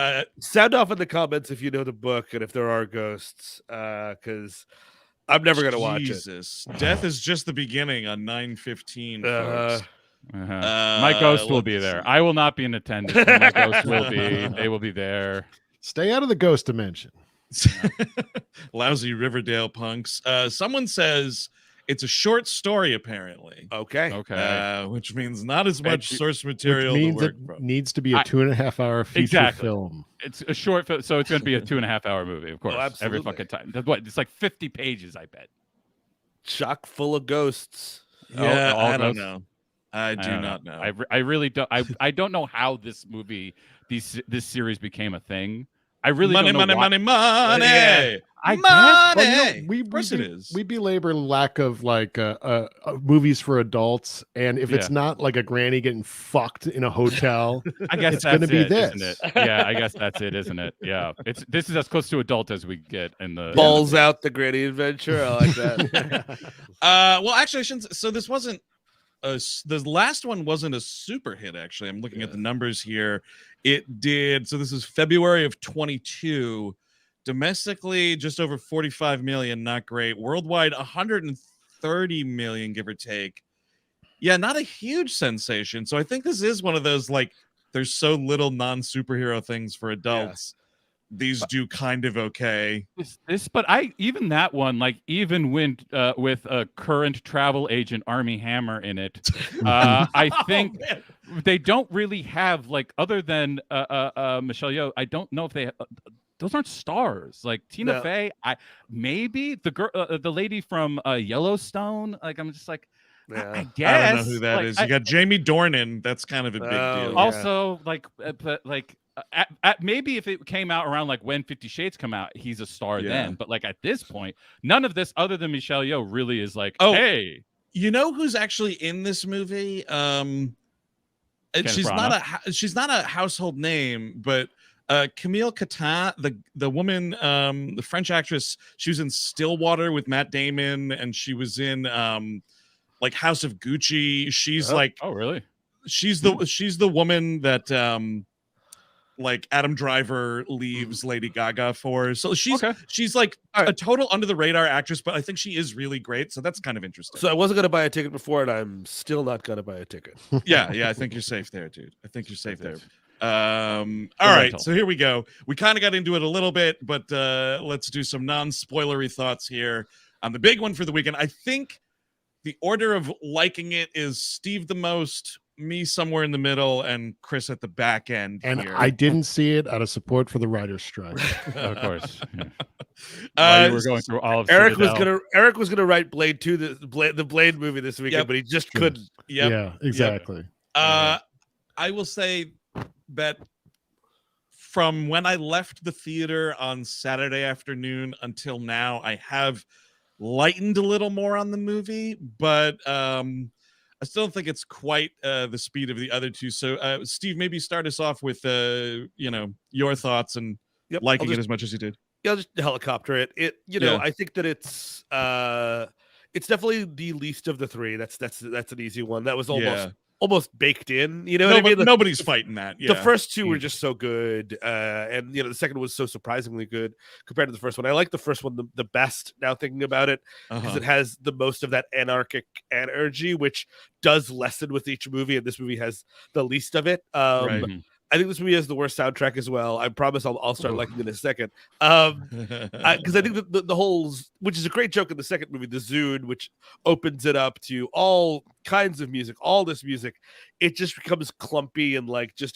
sound off in the comments if you know the book and if there are ghosts, because I'm never gonna watch it. Jesus, death is just the beginning on 9/15. Folks. My ghost will be let's there. see. I will not be in attendance. But my ghost will be. They will be there. Stay out of the ghost dimension. Lousy Riverdale punks. Someone says it's a short story, apparently. Okay. Okay. Which means not as much Which source material Which means to work it from. needs to be a 2.5 hour feature Exactly. film. It's a short film, so it's going to be a 2.5 hour movie, of course. Every absolutely. fucking time. That's what? It's like 50 pages, I bet. Chock full of ghosts. Yeah, all I don't ghosts? know. I do don't not know. I really don't. I don't know how this movie, this series became a thing. I really money, don't know money, why. money. Yeah. I guess. Well, Money. we Of course it is. We belabor lack of like movies for adults, and if it's Yeah. not like a granny getting fucked in a hotel, I guess it's that's gonna be it, this. isn't it? Yeah, I guess that's it, isn't it? Yeah, this is as close to adult as we get in the Balls out the granny adventure. I like that. Well, actually, I shouldn't. So this wasn't. The last one wasn't a super hit. Actually, I'm looking at the numbers here. It did. So this is February of 22. Domestically, just over 45 million. Not great. Worldwide, 130 million, give or take. Yeah, not a huge sensation. So I think this is one of those like there's so little non-superhero things for adults. These do kind of okay. But even that one, like even when with a current travel agent Army Hammer in it, I think they don't really have like other than Michelle Yeoh. I don't know if they. Those aren't stars. Like Tina Fey, maybe the girl, the lady from Yellowstone. Like I'm just like. I guess I don't know who that is. You got Jamie Dornan. That's kind of a big deal. Also, like, but like, maybe if it came out around like when 50 Shades come out, he's a star then. But like at this point, none of this other than Michelle Yeoh really is like, hey, you know who's actually in this movie? She's not a household name, but Camille Cotin, the woman, the French actress, she was in Stillwater with Matt Damon, and she was in like House of Gucci. She's like, oh really? She's the woman that like Adam Driver leaves Lady Gaga for. So she's like right. a total under the radar actress, but I think she is really great. So that's kind of interesting. So I wasn't going to buy a ticket before, and I'm still not going to buy a ticket. Yeah, I think you're safe there, dude. I think you're safe there. All right, so here we go. We kind of got into it a little bit, but let's do some non-spoilery thoughts here on the big one for the weekend. I think the order of liking it is Steve the most, me somewhere in the middle, and Chris at the back end. And here. I didn't see it out of support for the writer's strike. Of course. Yeah. While you were going through all of Eric Citadel. was gonna write Blade 2, the Blade movie this weekend, but he just couldn't. Yeah, exactly. I will say that from when I left the theater on Saturday afternoon until now, I have lightened a little more on the movie, but I still don't think it's quite the speed of the other two. So Steve, maybe start us off with your thoughts and liking it as much as you did. Yeah, I'll just helicopter it. I think that it's definitely the least of the three. That's an easy one. That was almost baked in. You know what I mean? Nobody's fighting that. Yeah. The first two were just so good, and the second was so surprisingly good compared to the first one. I like the first one the best now thinking about it, because it has the most of that anarchic energy, which does lessen with each movie, and this movie has the least of it. Right. I think this movie has the worst soundtrack as well. I promise I'll start liking it in a second. Because I think that the whole, which is a great joke in the second movie, the Zune, which opens it up to all kinds of music, all this music, it just becomes clumpy and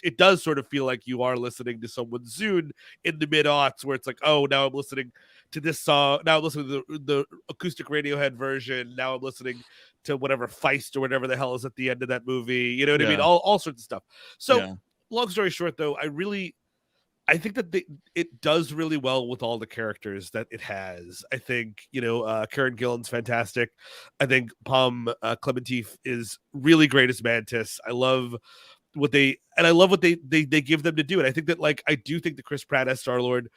it does sort of feel like you are listening to someone's Zune in the mid-aughts, where it's like, oh, now I'm listening to this song. Now I'm listening to the acoustic Radiohead version. Now I'm listening to whatever Feist or whatever the hell is at the end of that movie. You know what I mean? All sorts of stuff. So long story short, though, I think that it does really well with all the characters that it has. I think, Karen Gillan's fantastic. I think Pom Klementieff is really great as Mantis. I love what they give them to do. And I think that, I do think that Chris Pratt as Star-Lord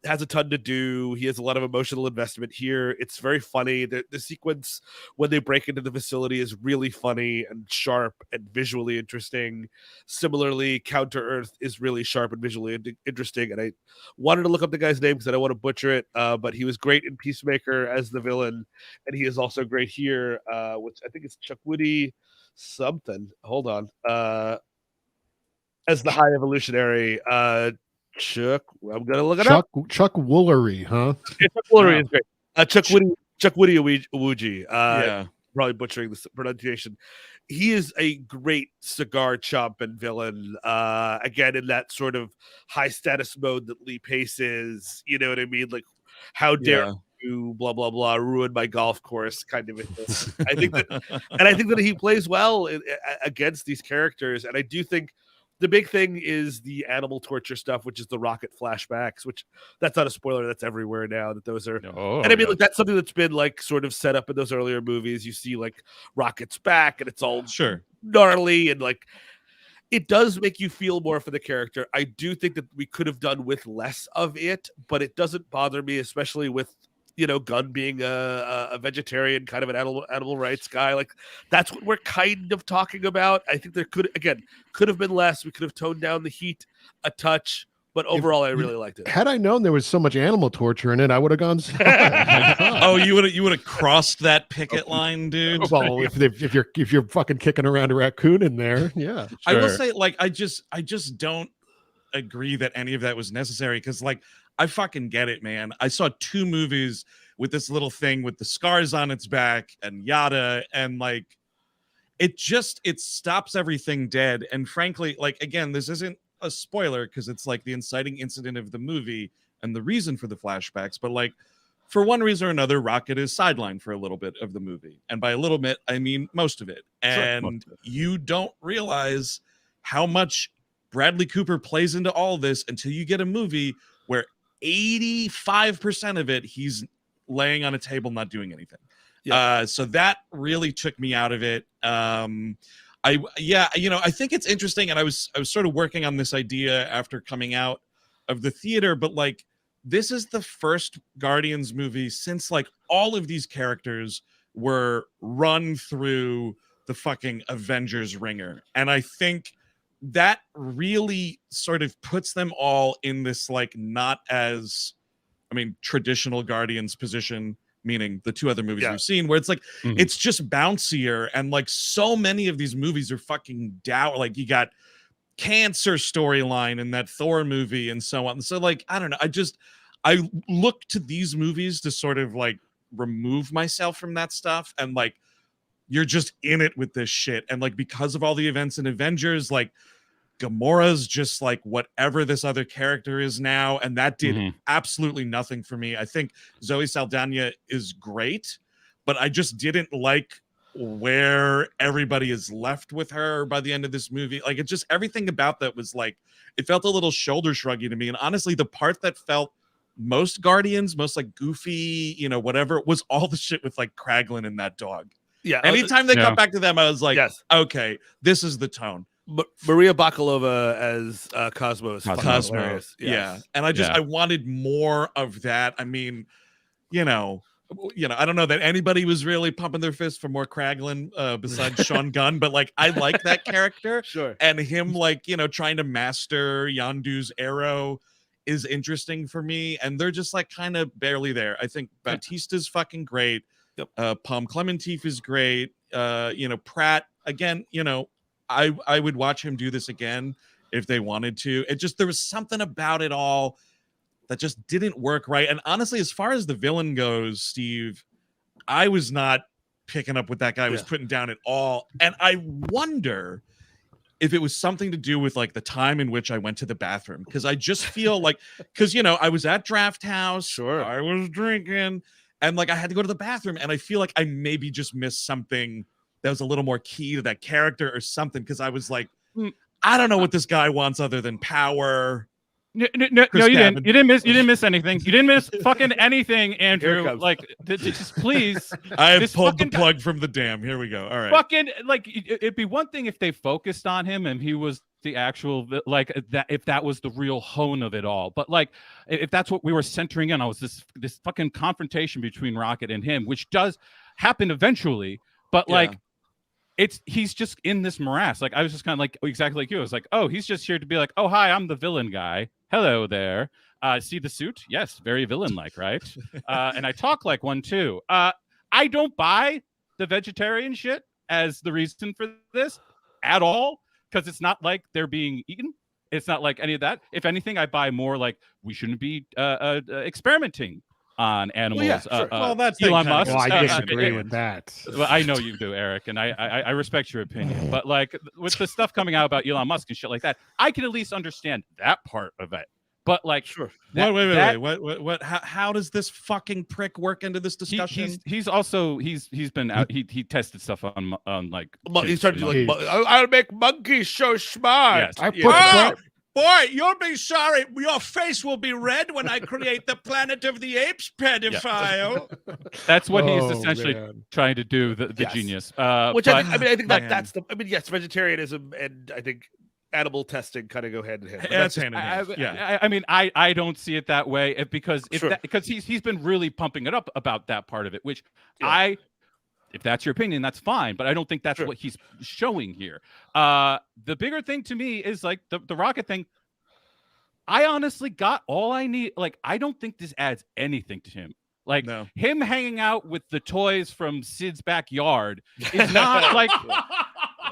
has a ton to do. He has a lot of emotional investment here. It's very funny. The sequence when they break into the facility is really funny and sharp and visually interesting. Similarly, Counter Earth is really sharp and visually interesting. And I wanted to look up the guy's name because I don't want to butcher it, but he was great in Peacemaker as the villain, and he is also great here, which I think is Chukwudi something. Hold on. As the High Evolutionary. Chuck, I'm gonna look it up. Chuck Woolery, huh? Yeah, Chuck Woolery is great. Chukwudi Iwuji. Probably butchering the pronunciation. He is a great cigar chomp and villain. Again, in that sort of high status mode that Lee Pace is. You know what I mean? Like, how dare you, blah blah blah, ruin my golf course, kind of. I think that he plays well against these characters, and I do think. The big thing is the animal torture stuff, which is the rocket flashbacks, which that's not a spoiler. That's everywhere now that those are. And I mean, that's something that's been sort of set up in those earlier movies. You see Rocket's back and it's all gnarly and it does make you feel more for the character. I do think that we could have done with less of it, but it doesn't bother me, especially with, Gunn being a vegetarian, kind of an animal rights guy. That's what we're kind of talking about. I think there could have been less. We could have toned down the heat a touch, but overall, I really liked it. Had I known there was so much animal torture in it, I would have gone. Oh, you would have crossed that picket line, dude. Well, if you're fucking kicking around a raccoon in there, yeah. Sure. I will say, I just don't agree that any of that was necessary, because I fucking get it, man. I saw 2 movies with this little thing with the scars on its back and yada, and it stops everything dead. And frankly, again, this isn't a spoiler because it's the inciting incident of the movie and the reason for the flashbacks, but for one reason or another, Rocket is sidelined for a little bit of the movie, and by a little bit I mean most of it. And you don't realize how much Bradley Cooper plays into all this until you get a movie where 85% of it he's laying on a table not doing anything. So that really took me out of it. I think it's interesting, and I was sort of working on this idea after coming out of the theater, but this is the first Guardians movie since all of these characters were run through the fucking Avengers ringer, and I think that really sort of puts them all in this like not as, I mean, traditional Guardians position, meaning the two other movies we've seen, where it's like it's just bouncier, and like so many of these movies are fucking down. Like you got cancer storyline in that Thor movie and so on. So like I don't know, I look to these movies to sort of like remove myself from that stuff, and like you're just in it with this shit, and like because of all the events in Avengers, like Gamora's just like whatever this other character is now, and that did absolutely nothing for me. I think Zoe Saldana is great, but I just didn't like where everybody is left with her by the end of this movie. Like it just, everything about that was like, it felt a little shoulder shruggy to me. And honestly, the part that felt most Guardians, most like goofy, you know, whatever, was all the shit with like Kraglin and that dog. Yeah. Anytime they cut back to them, I was like, okay, this is the tone. Maria Bakalova as Cosmo is Cosmo. Yeah. And I wanted more of that. I mean, you know, I don't know that anybody was really pumping their fist for more Kraglin besides Sean Gunn, but like I like that character. Sure. And him like, you know, trying to master Yondu's arrow is interesting for me. And they're just like kind of barely there. I think Bautista's fucking great. Yep. Palm Clementif is great. You know, Pratt, again, you know, I would watch him do this again if they wanted to. It just, there was something about it all that just didn't work right. And honestly, as far as the villain goes, Steve, I was not picking up what that guy was putting down at all. And I wonder if it was something to do with like the time in which I went to the bathroom. Because I just feel like, because, you know, I was at Draft House. Sure. I was drinking. And like I had to go to the bathroom. And I feel like I maybe just missed something that was a little more key to that character or something. Because I was like, I don't know what this guy wants other than power. No, you didn't. You didn't miss anything. You didn't miss fucking anything, Andrew. Like, just please. I have pulled the plug from the dam. Here we go. All right. Fucking like, it'd be one thing if they focused on him and he was the actual like that. If that was the real hone of it all, but like, if that's what we were centering in, I was this fucking confrontation between Rocket and him, which does happen eventually, but like. He's just in this morass. Like I was just kind of like exactly like you. I was like, oh, he's just here to be like, oh, hi, I'm the villain guy. Hello there. See the suit? Yes, very villain-like, right? And I talk like one too. I don't buy the vegetarian shit as the reason for this at all, because it's not like they're being eaten. It's not like any of that. If anything, I buy more like we shouldn't be experimenting on animals. Well, yeah, sure. Well, that's Elon Musk. Well, I disagree with that. Well, I know you do, Eric, and I respect your opinion. But like with the stuff coming out about Elon Musk and shit like that, I can at least understand that part of it. But like, sure. Wait. What? How does this fucking prick work into this discussion? He's also been out. He tested stuff on like. He's trying to do like, I'll make monkeys so smart. Yes. I put boy, you'll be sorry. Your face will be red when I create the Planet of the Apes pedophile. That's what he's essentially trying to do. The genius. Which I think that's the. I mean, yes, vegetarianism and I think animal testing kind of go hand in hand. That's hand in hand. I mean, I don't see it that way because he's been really pumping it up about that part of it, which if that's your opinion, that's fine. But I don't think that's what he's showing here. The bigger thing to me is like the Rocket thing. I honestly got all I need. Like, I don't think this adds anything to him. Like him hanging out with the toys from Sid's backyard is not like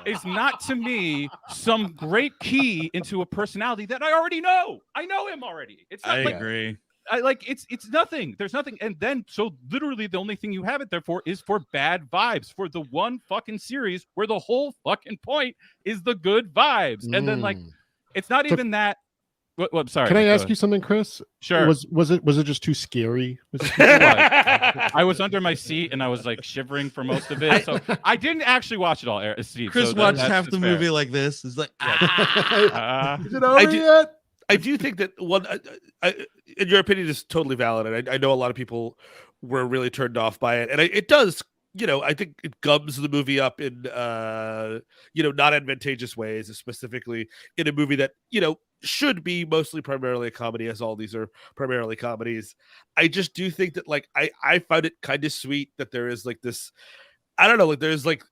is not to me some great key into a personality that I already know. I know him already. It's not I agree. It's nothing. There's nothing. And then so literally the only thing you have it there for is for bad vibes, for the one fucking series where the whole fucking point is the good vibes. And then like it's not even that. I'm sorry. Can I ask you something, Chris? Sure. Was it just too scary? I was under my seat and I was like shivering for most of it. So I didn't actually watch it all, Steve. Chris watched half the movie like this. It's like, is it over yet? I do think that one, in your opinion, is totally valid, and I know a lot of people were really turned off by it, and it does. You know, I think it gums the movie up in not advantageous ways, specifically in a movie that should be mostly primarily a comedy, as all these are primarily comedies. I just do think that like I found it kind of sweet that there is like this, I don't know, like there's like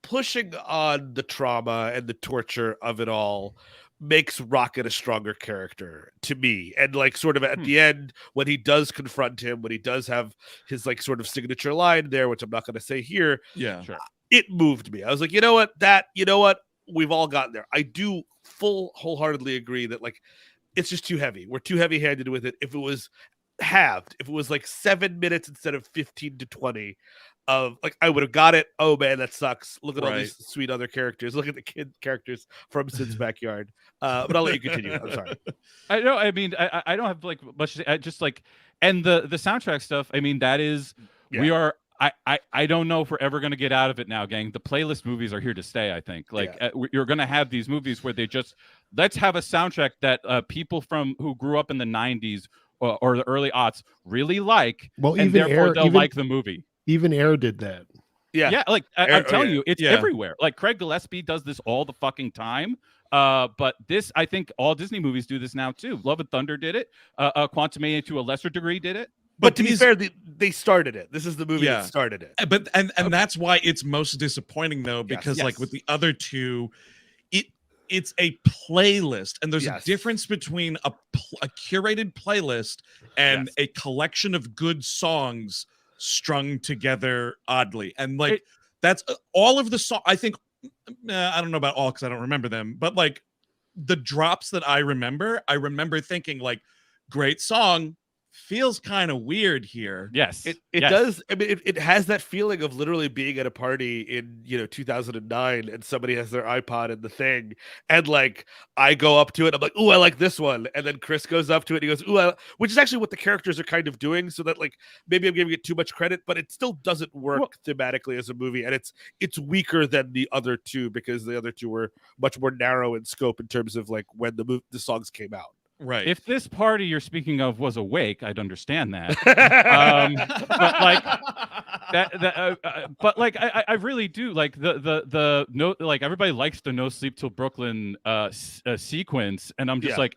pushing on the trauma and the torture of it all makes Rocket a stronger character to me. And like sort of at the end, when he does confront him, when he does have his like sort of signature line there, which I'm not going to say here, sure. It moved me. I was like, you know what, we've all gotten there. I do wholeheartedly agree that like it's just too heavy. We're too heavy-handed with it. If it was halved, if it was like 7 minutes instead of 15 to 20 of like, I would have got it. Oh man, that sucks. Look at all these sweet other characters. Look at the kid characters from Sid's backyard. But I'll let you continue. I'm sorry. I know. I mean, I don't have like much to say. I just like, and the soundtrack stuff. I mean, that is we are. I don't know if we're ever going to get out of it now, gang. The playlist movies are here to stay, I think. Like, you're going to have these movies where they just, let's have a soundtrack that people who grew up in the 90s or the early aughts really like, and even therefore they'll like the movie. Even Air did that. Yeah, like, I'm telling you, it's everywhere. Like, Craig Gillespie does this all the fucking time. But this, I think all Disney movies do this now, too. Love and Thunder did it. Quantumania, to a lesser degree, did it. But to be fair, they started it. This is the movie that started it. But and that's why it's most disappointing, though, because like with the other two, it's a playlist, and there's a difference between a curated playlist and a collection of good songs strung together oddly. And like that's all of the song. I think I don't know about all because I don't remember them, but like the drops that I remember thinking like, great song. Feels kind of weird here. Yes, it does. I mean, it has that feeling of literally being at a party in 2009, and somebody has their iPod and the thing, and like I go up to it, I'm like, "Ooh, I like this one," and then Chris goes up to it, and he goes, "Ooh," which is actually what the characters are kind of doing. So that like maybe I'm giving it too much credit, but it still doesn't work thematically as a movie, and it's weaker than the other two because the other two were much more narrow in scope in terms of like when the songs came out. Right. If this party you're speaking of was awake, I'd understand that. But like but like I really do like the no, like everybody likes the No Sleep Till Brooklyn sequence, and I'm just like,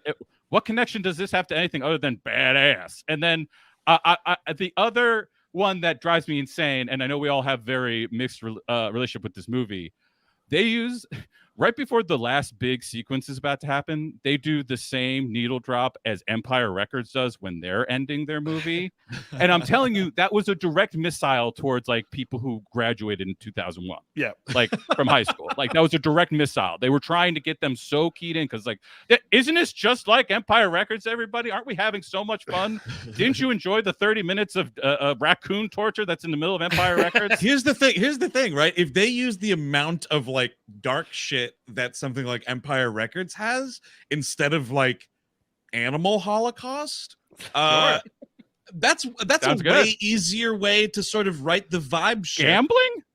what connection does this have to anything other than badass? And then the other one that drives me insane, and I know we all have very mixed relationship with this movie. They use right before the last big sequence is about to happen, they do the same needle drop as Empire Records does when they're ending their movie. And I'm telling you, that was a direct missile towards like people who graduated in 2001. Yeah. Like from high school. Like that was a direct missile. They were trying to get them so keyed in because like, isn't this just like Empire Records, everybody? Aren't we having so much fun? Didn't you enjoy the 30 minutes of raccoon torture that's in the middle of Empire Records? Here's the thing, right? If they use the amount of like dark shit that something like Empire Records has instead of like Animal Holocaust, that's Sounds a good. way easier way to sort of write the vibe shit.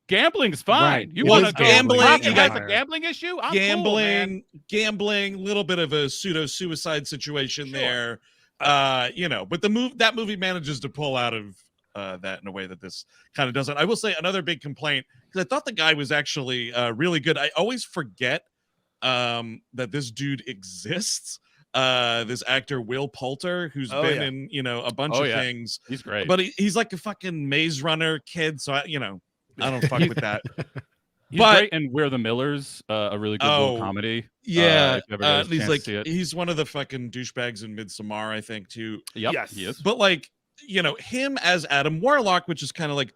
Gambling's fine. Right. You want to gambling, you guys a gambling issue? I'm gambling, little bit of a pseudo suicide situation there. But that movie manages to pull out of that in a way that this kind of doesn't. I will say another big complaint, because I thought the guy was actually really good. I always forget that this dude exists. This actor Will Poulter, who's been in a bunch of things. He's great, but he's like a fucking Maze Runner kid, so I don't fuck with that. He's great in We're the Millers, a really good little comedy. Yeah, he's one of the fucking douchebags in Midsommar, I think, too. Yep, yes, he is. But like, him as Adam Warlock, which is kind of like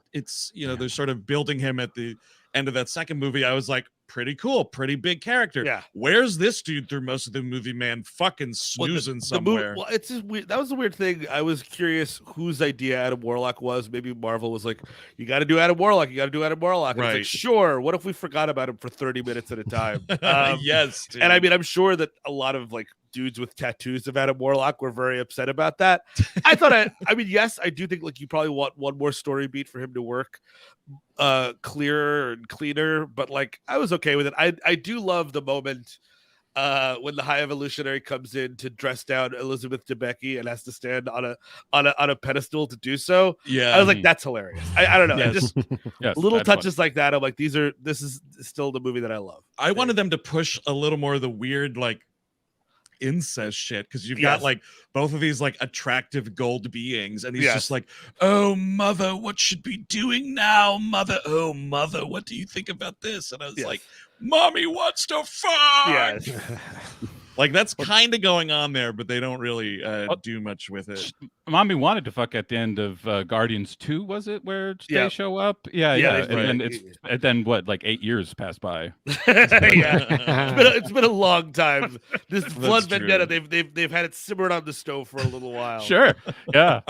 they're sort of building him at the end of that second movie. I was like, pretty cool, pretty big character. Yeah. Where's this dude through most of the movie, man? Fucking snoozing somewhere. It's just weird. That was the weird thing. I was curious whose idea Adam Warlock was. Maybe Marvel was like, you got to do Adam Warlock. You got to do Adam Warlock. And right. It's like, sure. What if we forgot about him for 30 minutes at a time? Yes. Dude. And I mean, I'm sure that a lot of like dudes with tattoos of Adam Warlock were very upset about that. I thought, I mean, yes, I do think like you probably want one more story beat for him to work clearer and cleaner, but like I was okay with it. I do love the moment when the High Evolutionary comes in to dress down Elizabeth Debicki and has to stand on a pedestal to do so. Yeah, I was like, that's hilarious. I don't know. Yes. Just little touches like that. I'm like, this is still the movie that I love. I wanted them to push a little more of the weird, like, incest shit because you've got like both of these like attractive gold beings, and he's just like, "Oh, mother, what should we be doing now, mother? Oh, mother, what do you think about this?" And I was like, "Mommy wants to fuck." Like that's kind of going on there, but they don't really do much with it. Mommy wanted to fuck at the end of Guardians 2, was it, where they show up? Yeah. And then what? Like 8 years passed by. It's been a long time. This blood vendetta, they've had it simmered on the stove for a little while. Sure. Yeah.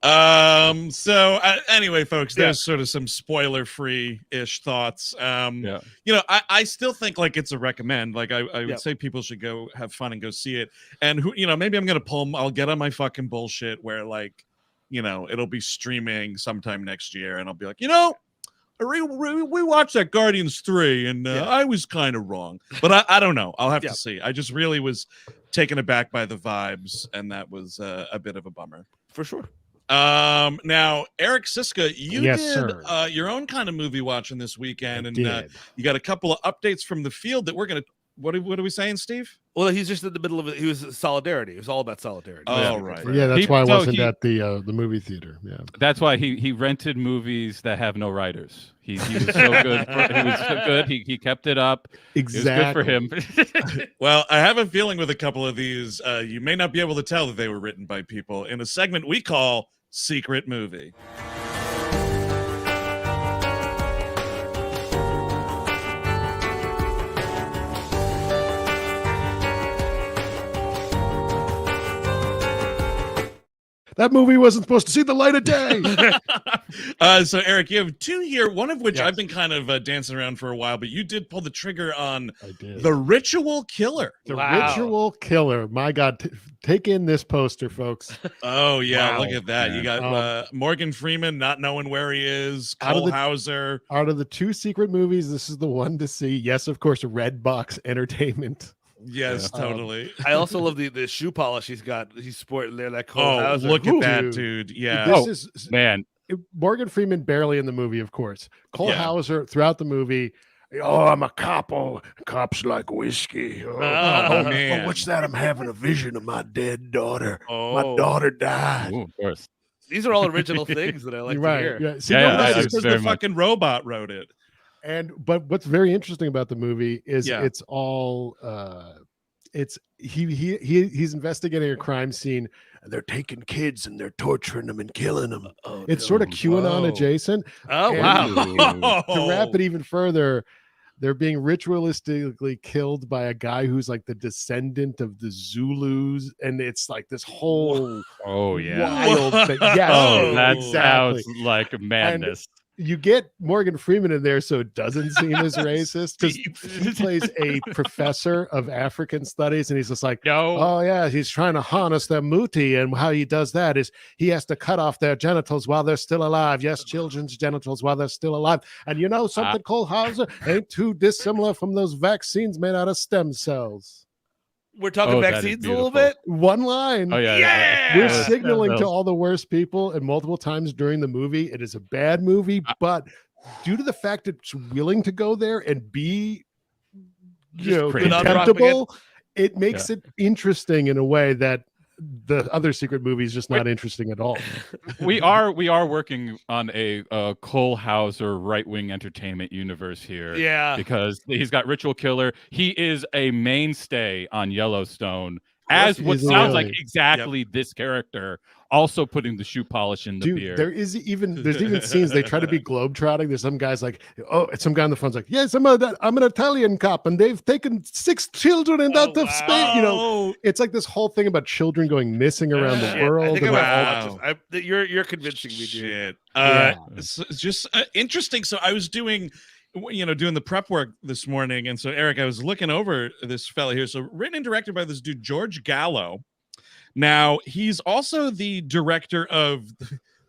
So anyway, folks, there's sort of some spoiler-free-ish thoughts. You know, I still think like it's a recommend. Like I would say people should go have fun and go see it. And who, you know, maybe I'll get on my fucking bullshit where like, you know, it'll be streaming sometime next year, and I'll be like, you know, we watched that Guardians 3, and I was kind of wrong, but I don't know. I'll have to see. I just really was taken aback by the vibes, and that was a bit of a bummer for sure. Now, Eric Siska, you did your own kind of movie watching this weekend, and you got a couple of updates from the field that we're gonna. What are we saying, Steve? Well, he's just in the middle of it. He was solidarity. It was all about solidarity. Oh, right. Yeah, that's why I wasn't at the movie theater. Yeah, that's why he rented movies that have no writers. He was so good. He was so good. He kept it up. Exactly. It was good for him. Well, I have a feeling with a couple of these, you may not be able to tell that they were written by people in a segment we call Secret Movie. That movie wasn't supposed to see the light of day. So, Eric, you have two here, one of which I've been kind of dancing around for a while, but you did pull the trigger on The Ritual Killer. The Ritual Killer. My God, take in this poster, folks. Oh, yeah, look at that. You got Morgan Freeman not knowing where he is, Cole Hauser. Out of the two secret movies, this is the one to see. Yes, of course, Redbox Entertainment. Yes, totally. I also love the shoe polish he's got. He's sporting there, like Cole Hauser. Look at that, dude. Yeah. This is man. Morgan Freeman barely in the movie, of course. Cole Hauser throughout the movie. Oh, I'm a cop. Oh, cops like whiskey. Oh, man. Oh, what's that? I'm having a vision of my dead daughter. My daughter died. Ooh, of course. These are all original things that I like to hear. Yeah, see, that's because the fucking robot wrote it. But what's very interesting about the movie is it's all he's investigating a crime scene, and they're taking kids and they're torturing them and killing them. It's sort of QAnon adjacent. Oh, wow. To wrap it even further, they're being ritualistically killed by a guy who's like the descendant of the Zulus, and it's like this whole wild thing. Yes, that sounds like madness. You get Morgan Freeman in there so it doesn't seem as racist, because he plays a professor of African studies, and he's just like, oh yeah, he's trying to harness their muti, and how he does that is he has to cut off their genitals while they're still alive. Yes, children's genitals while they're still alive. And you know something, Cole Hauser, ain't too dissimilar from those vaccines made out of stem cells. We're talking vaccines a little bit. One line. Oh yeah. We're signaling to all the worst people, and multiple times during the movie, it is a bad movie. But due to the fact that it's willing to go there and be, contemptible, it makes it interesting in a way that the other secret movie is just not interesting at all. We are working on a Cole Hauser right-wing entertainment universe here. Yeah, because he's got Ritual Killer. He is a mainstay on Yellowstone, as what sounds like exactly this character. Also putting the shoe polish in the beard. There's even scenes they try to be globetrotting. There's some guys like, some guy on the phone's like, yes, I'm an Italian cop, and they've taken 6 children in that space. It's like this whole thing about children going missing around the world. I think you're convincing me, dude. It's just interesting. So I was doing the prep work this morning, and so Eric, I was looking over this fella here. So written and directed by this dude George Gallo. Now, he's also the director of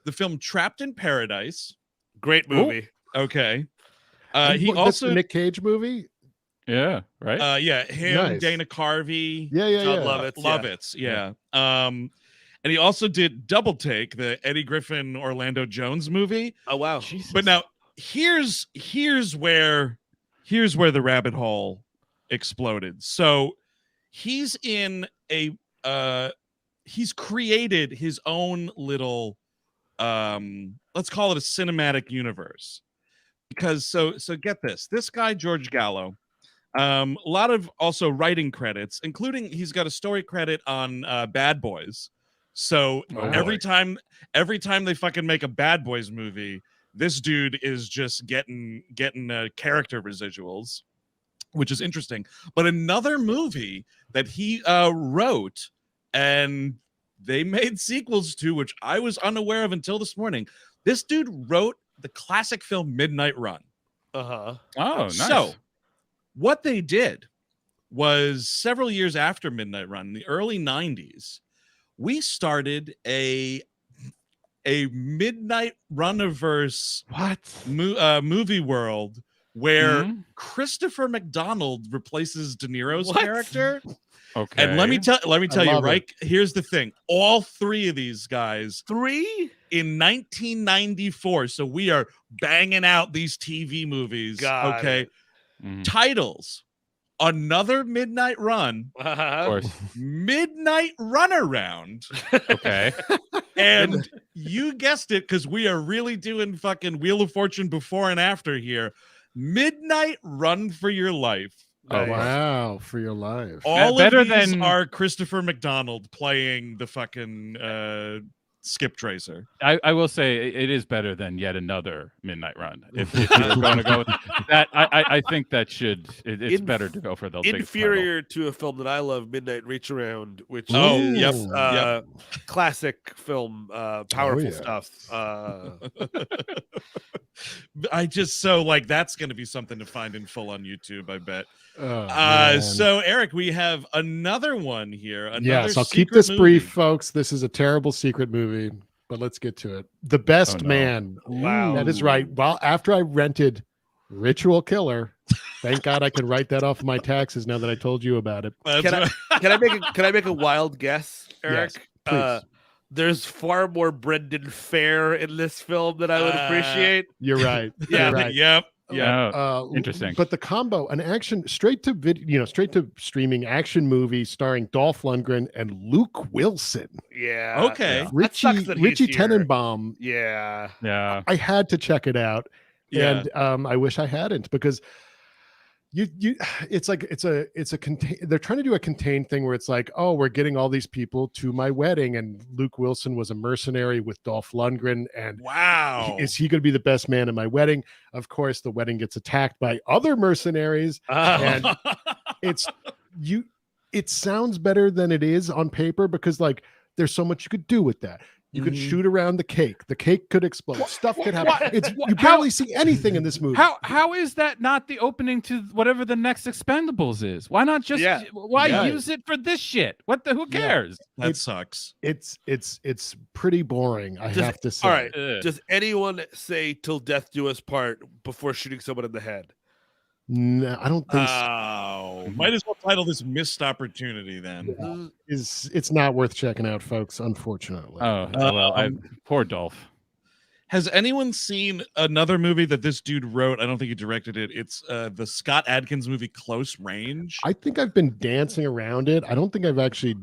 the film Trapped in Paradise. Great movie. Okay. He also the Nick Cage movie. Yeah, right. Him, Dana Carvey. Yeah. Love it. Yeah. And he also did Double Take, the Eddie Griffin Orlando Jones movie. Oh wow. Jesus. But now here's where the rabbit hole exploded. So he's in a he's created his own little let's call it a cinematic universe. Because so get this guy George Gallo, a lot of also writing credits, including he's got a story credit on Bad Boys. So every time they fucking make a Bad Boys movie, this dude is just getting character residuals, which is interesting. But another movie that he wrote and they made sequels to, which I was unaware of until this morning. This dude wrote the classic film Midnight Run. Oh, nice. So what they did was several years after Midnight Run, in the early 90s, we started a Midnight Run-averse movie world where Christopher McDonald replaces De Niro's character. Okay. And let me tell you, right? Here's the thing. All three of these guys. In 1994. So we are banging out these TV movies. Titles. Another Midnight Run. Of course. Midnight Runaround. Okay. And you guessed it, because we are really doing fucking Wheel of Fortune before and after here. Midnight Run for Your Life. Oh, wow, for your life. All better of these are Christopher McDonald playing the fucking Skip Tracer. I will say it is better than yet another Midnight Run. If you're going to go with that, I think that it's better to go for the inferior to a film that I love, Midnight Reach Around, which is classic film, powerful stuff. I just that's going to be something to find in full on YouTube, I bet. So Eric, we have another one here. Yes, I'll keep this brief, folks. This is a terrible secret movie, but let's get to it. The Best Man. Wow, that is right. Well, after I rented Ritual Killer, thank God I could write that off my taxes now that I told you about it. Can I make a wild guess, Eric? Yes, please. There's far more Brendan Fair in this film than I would appreciate. You're right. Yeah. You're right. Yep. Yeah, interesting. But the combo, an action straight to streaming action movie starring Dolph Lundgren and Luke Wilson. Yeah. Okay. Richie Tenenbaum. Yeah. I had to check it out, and I wish I hadn't, because it's they're trying to do a contained thing where it's like, oh, we're getting all these people to my wedding, and Luke Wilson was a mercenary with Dolph Lundgren, and wow, is he going to be the best man at my wedding? Of course, the wedding gets attacked by other mercenaries, and it sounds better than it is on paper, because there's so much you could do with that. You could shoot around the cake. The cake could explode. Stuff could happen. You barely see anything in this movie. How is that not the opening to whatever the next Expendables is? Why not just use it for this shit? Who cares? That sucks. It's pretty boring, I have to say. All right. Does anyone say "Till Death Do Us Part" before shooting someone in the head? No, I don't think so. Might as well title this "Missed Opportunity" then. It's not worth checking out, folks, unfortunately. Poor Dolph. Has anyone seen another movie that this dude wrote? I don't think he directed it. It's the Scott Adkins movie Close Range. I think I've been dancing around it. I don't think I've actually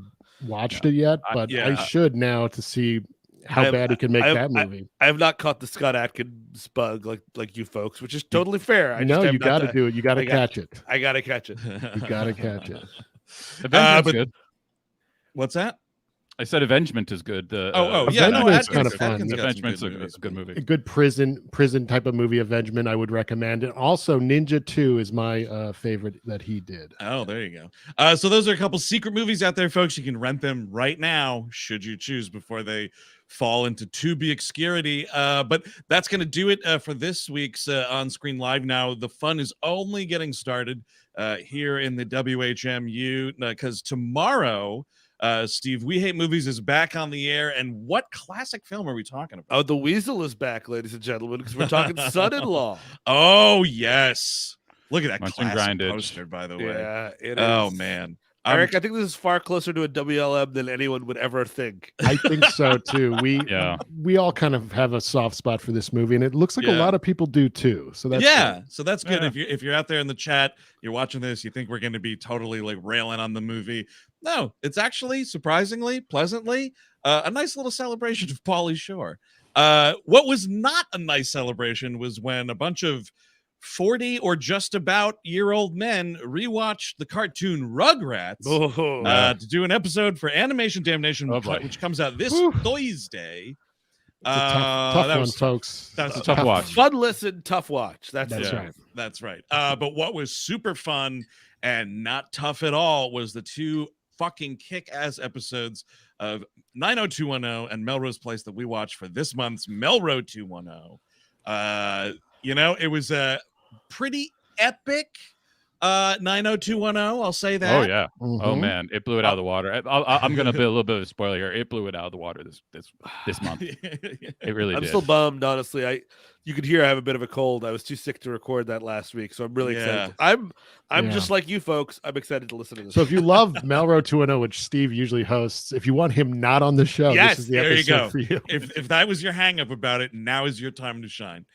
watched it yet, but I should now, to see how bad he can make that movie. I have not caught the Scott Adkins bug like you folks, which is totally fair. You got to do it. You got to catch it. I got to catch it. You got to catch it. Avengement's good. What's that? I said Avengement is good. Avengement's kind of fun. Avengement's a good movie. A good prison type of movie, Avengement, I would recommend. And also Ninja 2 is my favorite that he did. Oh, there you go. So those are a couple secret movies out there, folks. You can rent them right now, should you choose, before they fall into Tubi obscurity. But that's going to do it for this week's On Screen Live. Now, the fun is only getting started here in the WHMU, because tomorrow, Steve, We Hate Movies is back on the air. And what classic film are we talking about? Oh, The Weasel is back, ladies and gentlemen, because we're talking Son-in-Law. Oh, yes. Look at that Much classic grinded poster, by the way. Yeah, it is. Oh, man. Eric, I think this is far closer to a WLM than anyone would ever think. I think so too. We all kind of have a soft spot for this movie, and it looks like a lot of people do too. So that's good. So that's good. If you're out there in the chat, you're watching this, you think we're going to be totally like railing on the movie. No, it's actually surprisingly, pleasantly, a nice little celebration of Pauly Shore. What was not a nice celebration was when a bunch of 40 or just about year-old men rewatched the cartoon Rugrats to do an episode for Animation Damnation, which comes out this Thursday. Tough one, folks. That's a tough watch. Fun listen, tough watch. That's right. That's right. But what was super fun and not tough at all was the two fucking kick-ass episodes of 90210 and Melrose Place that we watched for this month's Melrose 210. It was a pretty epic 90210. I'll say that. Oh yeah. Oh man, it blew it out of the water. I'm gonna be a little bit of a spoiler here. It blew it out of the water this month. It really did. I'm still bummed, honestly. You could hear I have a bit of a cold. I was too sick to record that last week, so I'm really excited. I'm just like you folks. I'm excited to listen to this. So if you love Melrose 210, which Steve usually hosts, if you want him not on the show, this is the episode for you. If that was your hang up about it, now is your time to shine.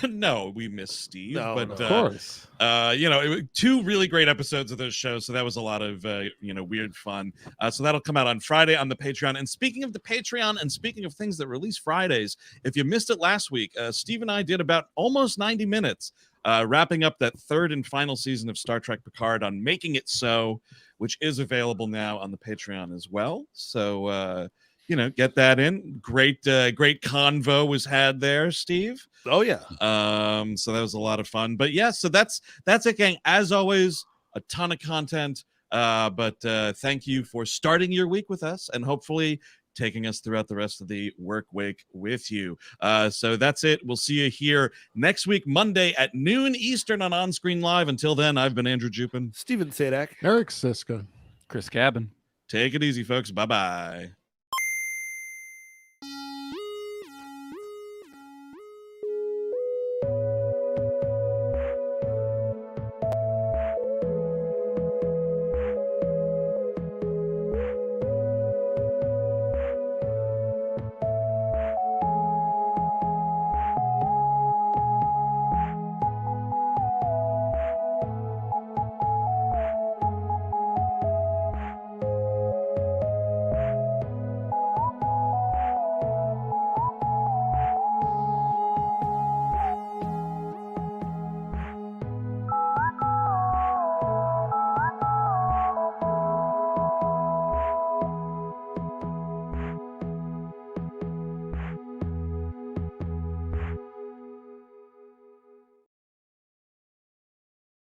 No, we miss Steve, but of course, two really great episodes of those shows, so that was a lot of weird fun. So that'll come out on Friday on the Patreon. And speaking of the Patreon, and speaking of things that release Fridays, if you missed it last week, Steve and I did about almost 90 minutes wrapping up that third and final season of Star Trek Picard on Making It So, which is available now on the Patreon as well. So get that in. Great convo was had there, Steve. Oh yeah. So that was a lot of fun. But yeah, so that's it, gang. As always, a ton of content. But thank you for starting your week with us, and hopefully taking us throughout the rest of the work week with you. So that's it. We'll see you here next week, Monday at noon Eastern on On-Screen Live. Until then, I've been Andrew Jupin, Steven Sadak, Eric Siska, Chris Cabin. Take it easy, folks. Bye-bye.